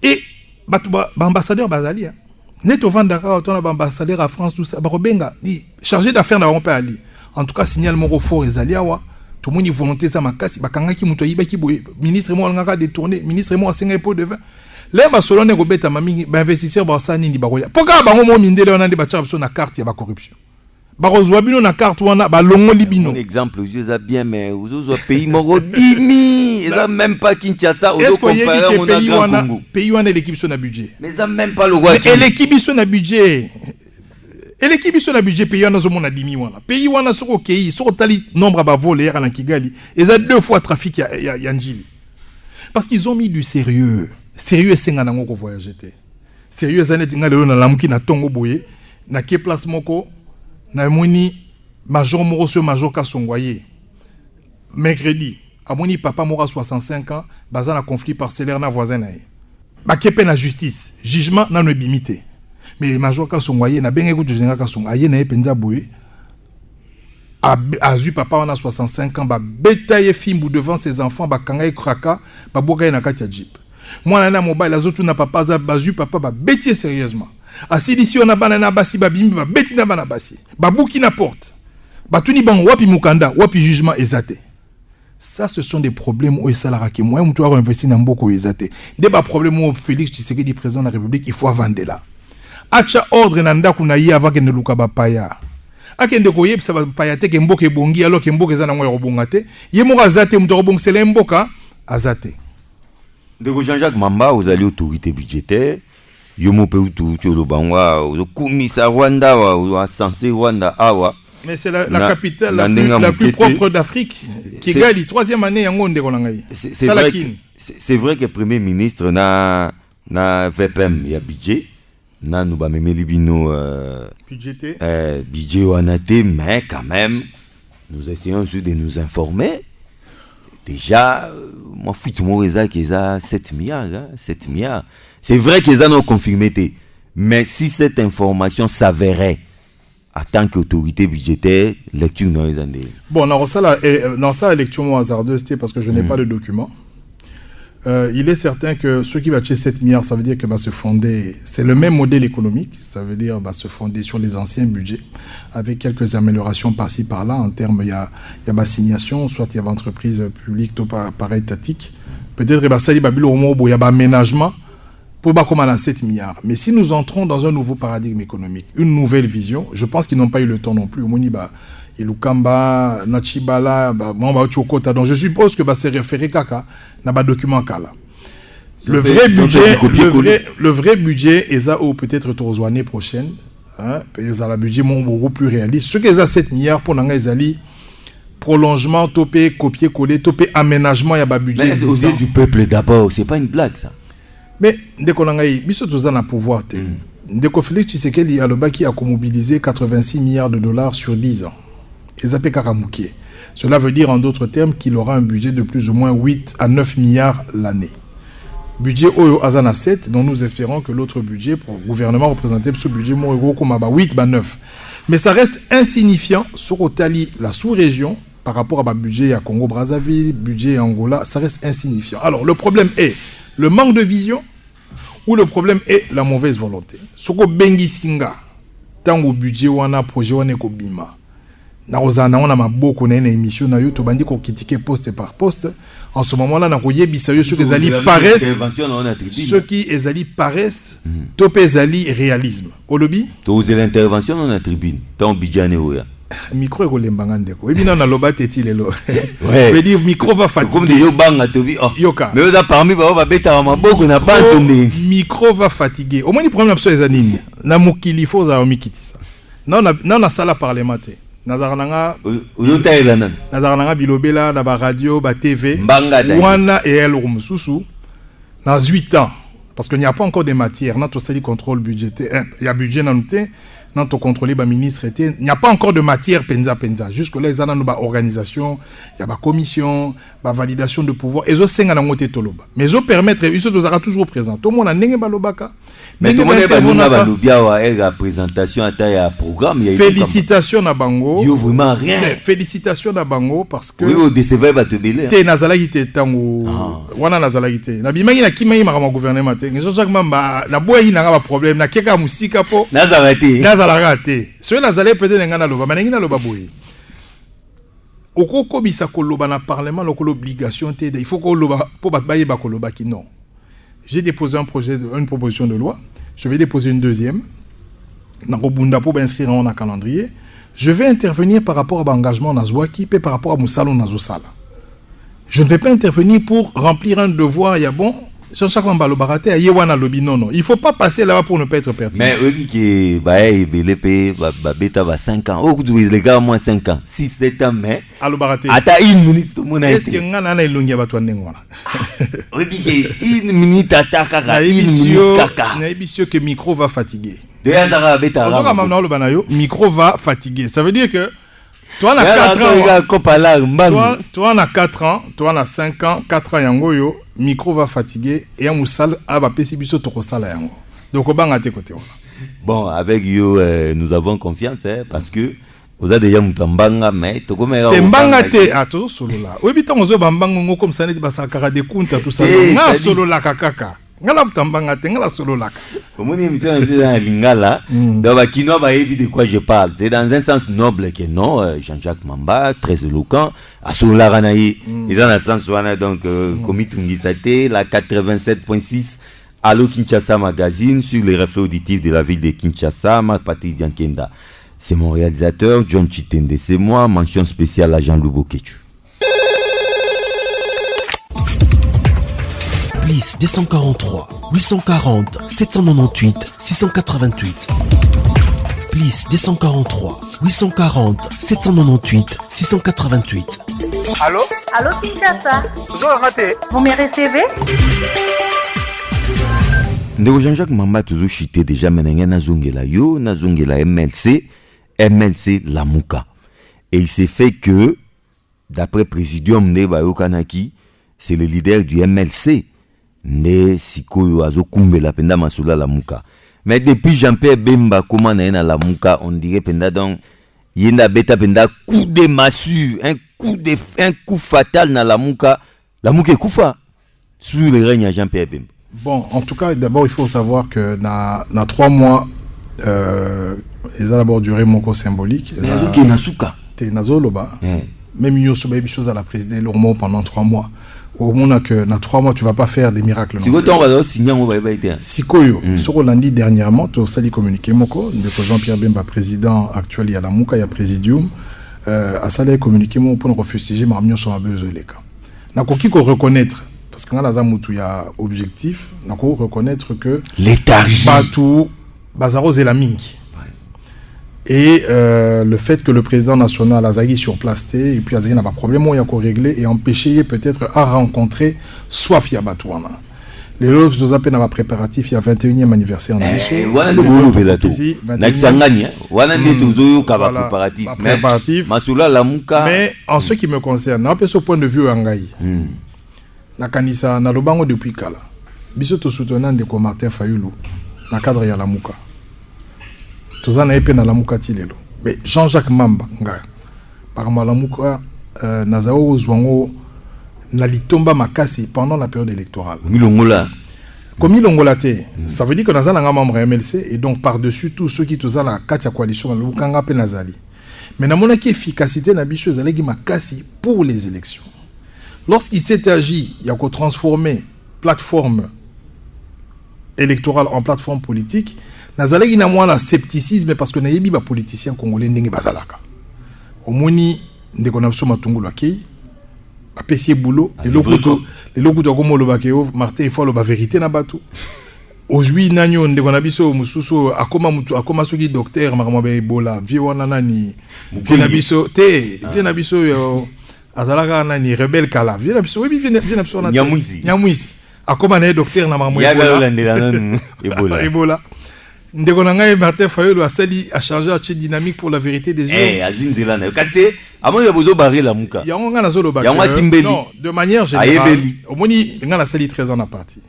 [SPEAKER 6] et ba ambassadeur bazali. Neto Vandaka, on a ambassadeur à France tout ça, ba robenga, chargé d'affaires na on peut aller. En tout cas, signal moro fort et zaliawa. Tout le monde volonté ça makasi. Bakangaki mutoyi baki boye. Ministre moi ngaka détourné. Ministre moi senga pot de vin. Là ba solone go beta mami ba investisseur ba sani ndi baroya. Pourquoi ba ngo mindele on a ba tchabso na carte ya ba corruption. Ba rozwa bino na carte wana ba longo libino.
[SPEAKER 5] Un exemple, vous avez bien mais vous avez pays moro dimi. Ils ont même pas Kinshasa au comparer on a grand Congo.
[SPEAKER 6] Pays wana l'équipe son a budget.
[SPEAKER 5] Mais ils ont même pas le roi.
[SPEAKER 6] Et l'équipe son a budget. Et l'équipe sur le budget payé dans ce monde a 10 000 pays wana sur OK sur tali nombre à voler à Kigali et ça 2 fois trafic ya Njili parce qu'ils ont mis du sérieux et sengana ngoko voyager sérieux zanet ngalo na lamuki na tongo boye na ke place moko na moni major moko sur major Kasongwaye mercredi amoni papa mora 65 ans bazana conflit parcellaire na voisin na bakepe na justice jugement nano ebimité mais major Kasongoye na benge kutu général Kasongoye na epenza boye azui papa on a 65 ans ba betaye fimbu devant ses enfants ba kanga kraka ba boka na kati ya jeep moi na mobile azotu na papa za bazui papa ba betier sérieusement asili si on a banana basi ba bimbi ba beti na bana basi ba buki na porte ba tuni bango wapi mukanda wapi jugement ezate. Ça, ce sont des problèmes où ça la moi, on doit investir dans beaucoup de des problèmes où Félix Tshisekedi, président de la République, il faut vendre là. Acha ordre nanda kuna yi avant que ne luka ba paya. Akende ko yeb ça va paya te ke mboke bongi alors que mboke za na ngoya robongate. Ye mo azate mto robong c'est mboka azate.
[SPEAKER 5] De Jean-Jacques Mamba aux alliés autorités budgétaires, yomo pe utu cholo bangwa, au kumisa Rwanda wa censé Rwanda awa.
[SPEAKER 6] Mais c'est la capitale la plus propre d'Afrique. Kigali, 3e année,
[SPEAKER 5] c'est vrai que le Premier ministre na VPM, il y a budget. Na nous ba meme libino budget wanate, mais quand même, nous essayons de nous informer. Déjà, moi, fui tout le monde qu'ils a 7 milliards. 7 milliards. C'est vrai qu'ils ont confirmé. Mais si cette information s'avérait, en tant qu'autorité budgétaire, lecture dans les années.
[SPEAKER 6] Bon, dans ça, lecture hasardeuse, parce que je n'ai pas de document. Il est certain que ceux qui va acheter 7 milliards, ça veut dire que va se fonder, c'est le même modèle économique, ça veut dire va se fonder sur les anciens budgets, avec quelques améliorations par-ci par-là, en termes, il y a assignation, soit il y a entreprise publique, par étatique. Peut-être qu'il y a aménagement. Pour commander 7 milliards. Mais si nous entrons dans un nouveau paradigme économique, une nouvelle vision, je pense qu'ils n'ont pas eu le temps non plus. Moniba, Ilukamba, Nachibala, donc je suppose que c'est référé Kaka, n'a pas document Kala. Le vrai budget est là peut-être aux années prochaines. Ils ont un budget beaucoup plus réaliste. Ce qu'ils ont 7 milliards pour les prolongement, topé, copier-coller, topé, aménagement, il y a un budget.
[SPEAKER 5] Mais c'est aux yeux du peuple d'abord, c'est pas une blague ça.
[SPEAKER 6] Mais dès qu'on a eu, nous avons pouvoir. Dès qu'on Félix Tshisekedi a mobilisé 86 milliards de dollars sur 10 ans. Et ça fait Karamouké. Cela veut dire en d'autres termes qu'il aura un budget de plus ou moins 8 à 9 milliards l'année. Budget Oyo Azana 7, dont nous espérons que l'autre budget pour le gouvernement représenté ce budget Morego comme 8 à 9. Mais ça reste insignifiant sur la sous-région par rapport à budget à Congo-Brazzaville, budget à Angola, ça reste insignifiant. Alors le problème est le manque de vision ou le problème est la mauvaise volonté. Soko bengi singa tango budget wana projet wana ko bima. Na ozana on a maboko na émission na yo to bandi ko critiquer poste par poste. En ce moment-là na ko yebisa yo ceux qui ezali paresse, ceux qui ezali paresse, to ezali réalisme. Olobi
[SPEAKER 5] to l'intervention dans la tribune. Ton budget ne oya.
[SPEAKER 6] Micro est golembanga ndeko. Ebina na loba teti lelo. Ouais. Veut dire micro va fatiguer.
[SPEAKER 5] Comme des yo banga tobi.
[SPEAKER 6] Yoka.
[SPEAKER 5] Mais là parmi ba beta maboko na pas tourner.
[SPEAKER 6] Micro va fatiguer. Au moins le problème absolu ezanini. Na mukili faut za mikiti ça. Non na sala parlementaire. Nazarananga
[SPEAKER 5] uyotaelana.
[SPEAKER 6] Nazarananga bilobela na ba radio, ba TV.
[SPEAKER 5] Wana
[SPEAKER 6] et elle mususu. Dans 8 ans parce qu'il n'y a pas encore de matière. Notre stade contrôle budgétaire. Il y a budget dans noté. Quand on contrôle les ministres, il n'y a pas encore de matière penza. Jusque-là, il y a une organisation, il y a une commission, une validation de pouvoir. Et ça, c'est un moté toloba. Mais ça permettre, ils sont toujours présents. Tout le monde a n'engé balobaka.
[SPEAKER 5] Mais tout le monde a balobia présentation à taille programme.
[SPEAKER 6] Félicitations à Bango.
[SPEAKER 5] Il y a vraiment rien.
[SPEAKER 6] Félicitations à Bango parce que.
[SPEAKER 5] Oui, au décevant va te bêler.
[SPEAKER 6] T'es nazalagité tango. Wana nazalagité. Na bimangi na kimangi marama gouvernement. Jean-Jacques Mamba na boyi na ba problème na keka musika po.
[SPEAKER 5] Nazalagité.
[SPEAKER 6] La raté. Ceux nazalé peut-être ngana loba, mais ngana loba boy. Okoko bisa ko loba na parlement l'obligation té il faut ko loba pour batbaye ba ko loba qui non. J'ai déposé une proposition de loi, je vais déposer une deuxième. Na robunda pour inscrire en calendrier. Je vais intervenir par rapport à l'engagement nazwaki et par rapport à Moussalo nazosala. Je ne vais pas intervenir pour remplir un devoir, il y a bon Jean-Jacques Mamba Lobarate a yewana lobi non. Il faut pas passer là-bas pour ne pas être pertinent.
[SPEAKER 5] Mais oui que BLP beta va 5 ans. Oh les gars moins 5 ans. 6 7 ans mais
[SPEAKER 6] Alobarate.
[SPEAKER 5] Ata 1 minute tout mon
[SPEAKER 6] est-ce que ngana na ilungi batwa ndengwana.
[SPEAKER 5] Oui que 1 minute ataka 1 minute kaka.
[SPEAKER 6] Na ebisio que micro va fatiguer.
[SPEAKER 5] Déjà ça va beta.
[SPEAKER 6] Micro va fatiguer. Ça veut dire que Toi, on a 4
[SPEAKER 5] ans.
[SPEAKER 6] Toi, on a 4 ans. Toi, on a 5 ans. 4 ans, yango yo. Micro va fatiguer. Et on moussal, ah, bah, pesi biso toko sala yango. Donc, on va à tes côtés.
[SPEAKER 5] Bon, avec yo, nous avons confiance, parce que vous avez déjà mutambanga, mais toko mera.
[SPEAKER 6] Tembanga te, ah, tout solo là. Oui, bitan, on se bambango comme ça, n'est pas ça, cara de kunta, tout ça. Nga solo la kakaka. Ngala mutambanga te, ngala solo la.
[SPEAKER 5] Comme on est dans Lingala, dans la Kino, de quoi je parle. C'est dans un sens noble que non, Jean-Jacques Mamba, très éloquent, à Solola Ranaï, ils ont un sens, donc, commis Tungisate, la 87.6, Allo Kinshasa Magazine, sur les reflets auditifs de la ville de Kinshasa, Marc Patrick Diankenda. C'est mon réalisateur, John Chitende, c'est moi, mention spéciale à Jean-Loup Ketchu.
[SPEAKER 3] Plus 243 840 798 688. Plus 243 840 798 688.
[SPEAKER 1] Allô Kinshasa. Vous me recevez?
[SPEAKER 5] Ndeko Jean-Jacques Mamba toujours chité déjà menenga na zongela yo, na zongela MLC Lamuka. Et il s'est fait que, d'après Présidium de Bayo Kanaki, c'est le leader du MLC. Ne sikoyo azo kumbela penda masula Lamuka. Mais depuis Jean-Pierre Bemba comment na Lamuka, on dirait penda donc yenda beta penda coup de massue, un coup fatal na Lamuka. Lamuka kufa sous le règne à Jean-Pierre Bemba.
[SPEAKER 6] Bon, en tout cas, d'abord il faut savoir que na 3 mois ils ont d'abord duré mon cours symbolique.
[SPEAKER 5] Nazuki nasuka.
[SPEAKER 6] Te nazoloba. Même yo soba biso à la présidente Lormo pendant 3 mois. Au moins que dans 3 mois tu vas pas faire des miracles.
[SPEAKER 5] Si vous on va signer on va été.
[SPEAKER 6] Sikoyo, sur lundi dernièrement, tu as communiqué moko de Jean-Pierre Bemba président actuel il y a la Muka il y a présidium a salé communiqué mon pour refuser ma mission sur ma besoin les cas. Na koki ko reconnaître parce que dans la mutu il y a objectif, na ko reconnaître que
[SPEAKER 5] léthargie
[SPEAKER 6] partout bazaro et la mingi. Et le fait que le président national Azagi sur place et puis Azagi n'a pas de problème, il y a qu'à régler et empêcher peut-être à rencontrer soit Fiabatouana. Les autres nous appellent à préparatif, il y a 21e anniversaire en Haïti.
[SPEAKER 5] Voilà le boulot Belato. Naxangani, voilà les toujours préparatif. Masula Lamuka.
[SPEAKER 6] Mais en ce qui me concerne, un peu ce point de vue Angaï. Nakanisa na lobango depuis Kala. Biso to soutenant de Martin Fayulu na cadre ya Lamuka. Tous en épée dans la Moukati lelo. Mais Jean-Jacques Mamba, par la Mouka, Nazao Zwango, Nalitomba Makasi pendant la période électorale. Comme il l'ongolate, ça veut dire que Nazal a un membre MLC et donc par-dessus tout ceux qui tous à la Katia coalition, le Bukanga Penazali. Mais dans mon efficacité, Nabicho Zalegi Makasi pour les élections. Lorsqu'il s'est agi, il y a qu'à transformer plateforme électorale en plateforme politique. Nazalegi na mwana scepticisme parce que nayebi ba politicien congolais ndenge bazalaka. Omoni ndeko na biso matungulu akei ba pesier boulot les lokuto comme lo bakeo Martin il faut lo ba vérité na bato. Ozui nanyo ndeko na biso mususu akoma soki docteur makama ba Ebola vie wana nani vie na biso yo azalaka nani rebelle kala vie na biso oui vie na biso na Nyamwisi akoma na docteur na makama Ebola ndeko na ngai Martin Fayulu a changé la dynamique pour la vérité des yeux. Non, de manière générale, au moni nga la sali 13 ans à partir.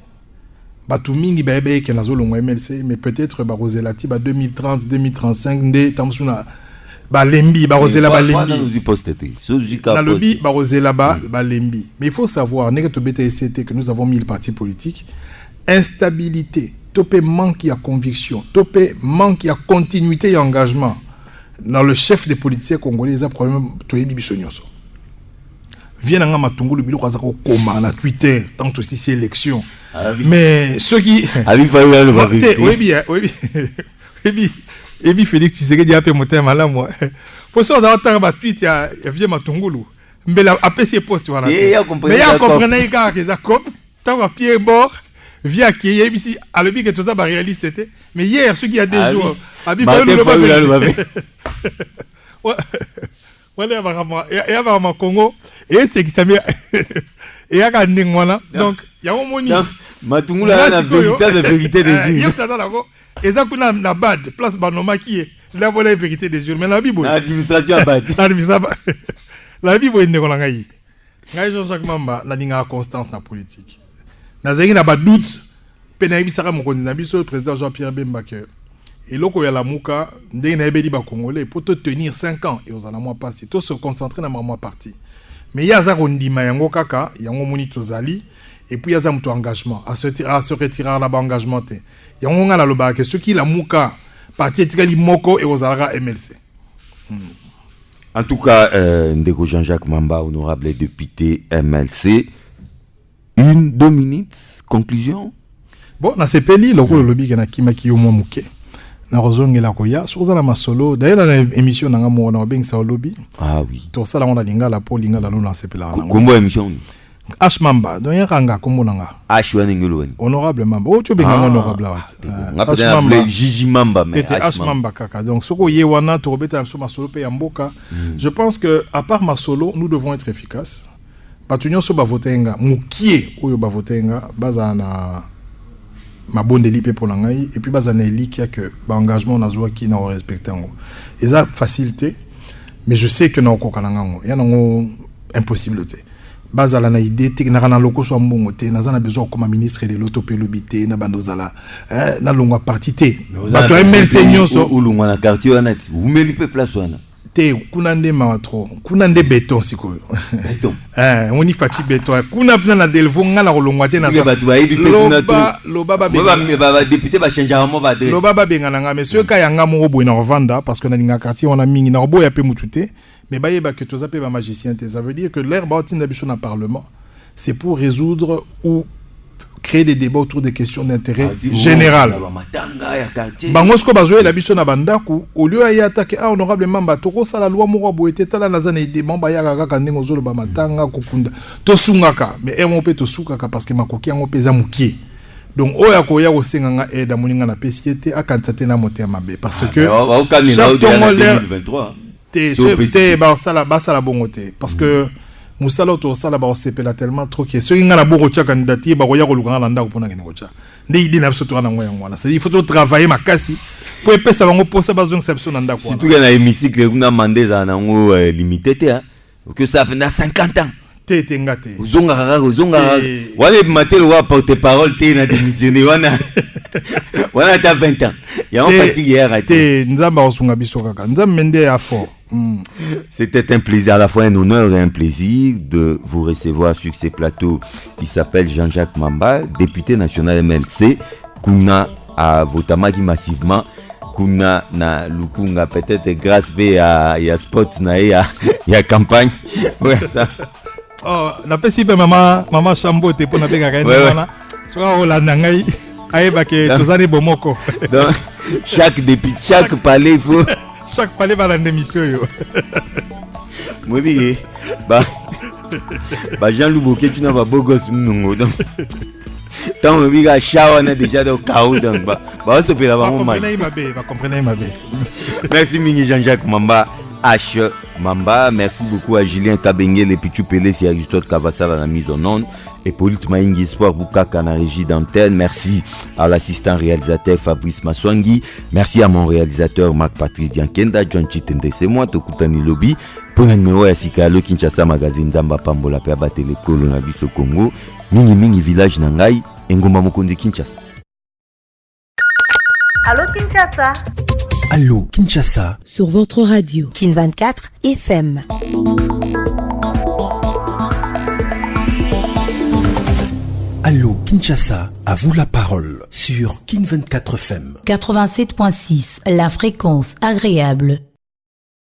[SPEAKER 6] Batu mingi baebe ke nazo longo MLC mais peut-être ba Roselati ba 2030 2035 ndé tamsuna ba lembi ba Rosela ba lembi. Na lobby ba Rosela ba lembi. Mais il faut savoir nèg to BTST que nous avons mis le parti politique instabilité topé manque à conviction, topé manque à continuité et engagement dans le chef des politiciens congolais, il y a un problème de bisognoso. Viens à Matungulu, bilo kazako koma na Twitter, tant aussi c'est élection. Mais ceux qui oui, Félix Tshisekedi a fait monter malin moi. Pour ça on a entendu tweet ya viens Matungulu. Mais la APC poste voilà. Mais ya comprenez que ça cop, tant à pied bord. Via qui est ici à le que tout ça réaliste était mais hier ce qui a des jours abi fallu le voilà vraiment Congo et c'est qui ça et ya ka ndingwana donc ya moni
[SPEAKER 5] matungula la véritable vérité des yeux
[SPEAKER 6] et ça kuna na bad place banoma qui est La bonne vérité des yeux. Mais la Bible.
[SPEAKER 5] L'administration a battu.
[SPEAKER 6] La Bible est négolangay. Ngai Jean-Jacques Mamba, la ligne à constance na politique. Nazari n'a pas doute. Penaïbi Sara mon candidat, le président Jean-Pierre Bemba que. Et là, il y a la mouka, il y a des Congolais pour te tenir 5 ans et aux allons passer. Tout se concentrer dans ma partie. Mais il y a un ondima, il y a un kaka, il y a un monito zali, et puis il y a un engagement, à se retirer à la engagement. Il y a un là que ceux qui la mouka, parti etikali moko et aux allons MLC.
[SPEAKER 5] En tout cas, Ndeko Jean-Jacques Mamba, honorable député MLC. 1-2 minutes, conclusion.
[SPEAKER 6] Bon, dans ces pays, le lobby qui est kima ki yomo mouke. Na rozonge la koya sur za la masolo d'ailleurs dans l'émission na ngamo na beng sa lobby.
[SPEAKER 5] Ah oui.
[SPEAKER 6] To ça la on a linga la po linga la lona sepela.
[SPEAKER 5] Kombo émission.
[SPEAKER 6] H Mamba, donc yanga kombo nanga.
[SPEAKER 5] H wana ngelo wani.
[SPEAKER 6] Honorable Mamba. O to benga honorable wat.
[SPEAKER 5] H Mamba Gigi Mamba mais
[SPEAKER 6] H Mamba kaka. Donc soko ye wana to robeta so masolo pe yamboka. Je pense que à part masolo, nous devons être efficaces. Batunyo so ba votenga mukie oyo ba votenga baza na ma bonne lipe pour l'angai et puis bazana likia que ba engagement na zoa qui na respecté ngo et ça facilité mais je sais que na ko kananga ngo ya ngo impossibilité bazala na idée te na kana loko so mbongo te na zana besoin comme ministre de l'autopélobité na bandozala na longwa parti te ba to MLC nyoso
[SPEAKER 5] ulungwa na quartier wana vous meli pe place wana
[SPEAKER 6] te kunande mawatro kunande béton sikoyo
[SPEAKER 5] béton
[SPEAKER 6] on y fati béton kuna na delvo ngala kolongwa te na loba
[SPEAKER 5] ba député ba changer mo ba adresse
[SPEAKER 6] loba benga nga monsieur ka yanga mo boy na revanda parce que na linga quartier on a mingi na boy ya pe mutute mais ba yeba que toza pe ba magicien te ça veut dire que l'air ba tin d'habitude na parlement c'est pour résoudre ou créer des débats autour des questions d'intérêt général. Bangosko bazoé la biso na bandaku au lieu ya attaquer honorable Mamba toko sala loi moko boete tala na zana ide mamba ya kaka ndengo zolo ba matanga kokunda to sungaka mais emo pe to sukaka parce que makoki yango peza mukie. Donc oya ko ya kosenga nga aide moninga na PCT akansate na moteur mabe parce que chaque Congolais 2023 te ba sala bongote parce que musala to sala ba sepela tellement trop que ceux qui ngana boko cha candidature ba koya ko lukanga landa ko pona ngene cha ndé idée na biso to na ngoya ngwana c'est il faut travailler makasi pour epesa bango posa bazong sepso na ndako
[SPEAKER 5] surtout na hémicycle kuna mandeza na ngo limité te hein que ça fait 50 ans
[SPEAKER 6] te ngate
[SPEAKER 5] uzonga wale matel wa porte parole te na démissionner wana ta 20 ans ya on fatigue hier
[SPEAKER 6] te nzamba osunga biso kaka nzamba mende ya fort.
[SPEAKER 5] C'était un plaisir, à la fois un honneur et un plaisir de vous recevoir sur ces plateaux qui s'appelle Jean-Jacques Mamba, député national MLC. Kuna a votamaki massivement. Kuna na Lukunga peut-être grâce à spot na ya campagne. Ouais ça.
[SPEAKER 6] Oh, na pesi pe maman Chambo te pour na beka kana wana. Soka olanda ngai ayeba ke tozane bomoko.
[SPEAKER 5] Donc chaque député, chaque palais il faut
[SPEAKER 6] chaque palais va dans l'émission yo.
[SPEAKER 5] Moi bien bah Jean-Louis Bouquet tu n'as pas beau gosse non donc tant on biga chawa na déjà dans chaos donc bah se fait là vraiment mal.
[SPEAKER 6] Comprenez ma bé.
[SPEAKER 5] Merci Mini Jean-Jacques Mamba H Mamba, merci beaucoup à Julien Kabengel et Pichu Pelé et Aristote Kavassala à la mise en onde et Polite Maïngi Sport Boukaka na régie d'antenne. Merci à l'assistant réalisateur Fabrice Maswangi. Merci à mon réalisateur Marc-Patrice Diankenda, John Chitende, c'est moi, Tokutani Lobby. Pour un numéro à Sikalo Kinshasa Magazine Zamba Pambola Peba Telekolo na biso Congo. Mingi village Nangai, Ngoma Mokonde Kinshasa.
[SPEAKER 1] Allô Kinshasa.
[SPEAKER 3] Allô Kinshasa.
[SPEAKER 4] Sur votre radio. Kin 24 FM.
[SPEAKER 3] Allô Kinshasa, à vous la parole sur Kin 24 FM.
[SPEAKER 4] 87.6, la fréquence agréable.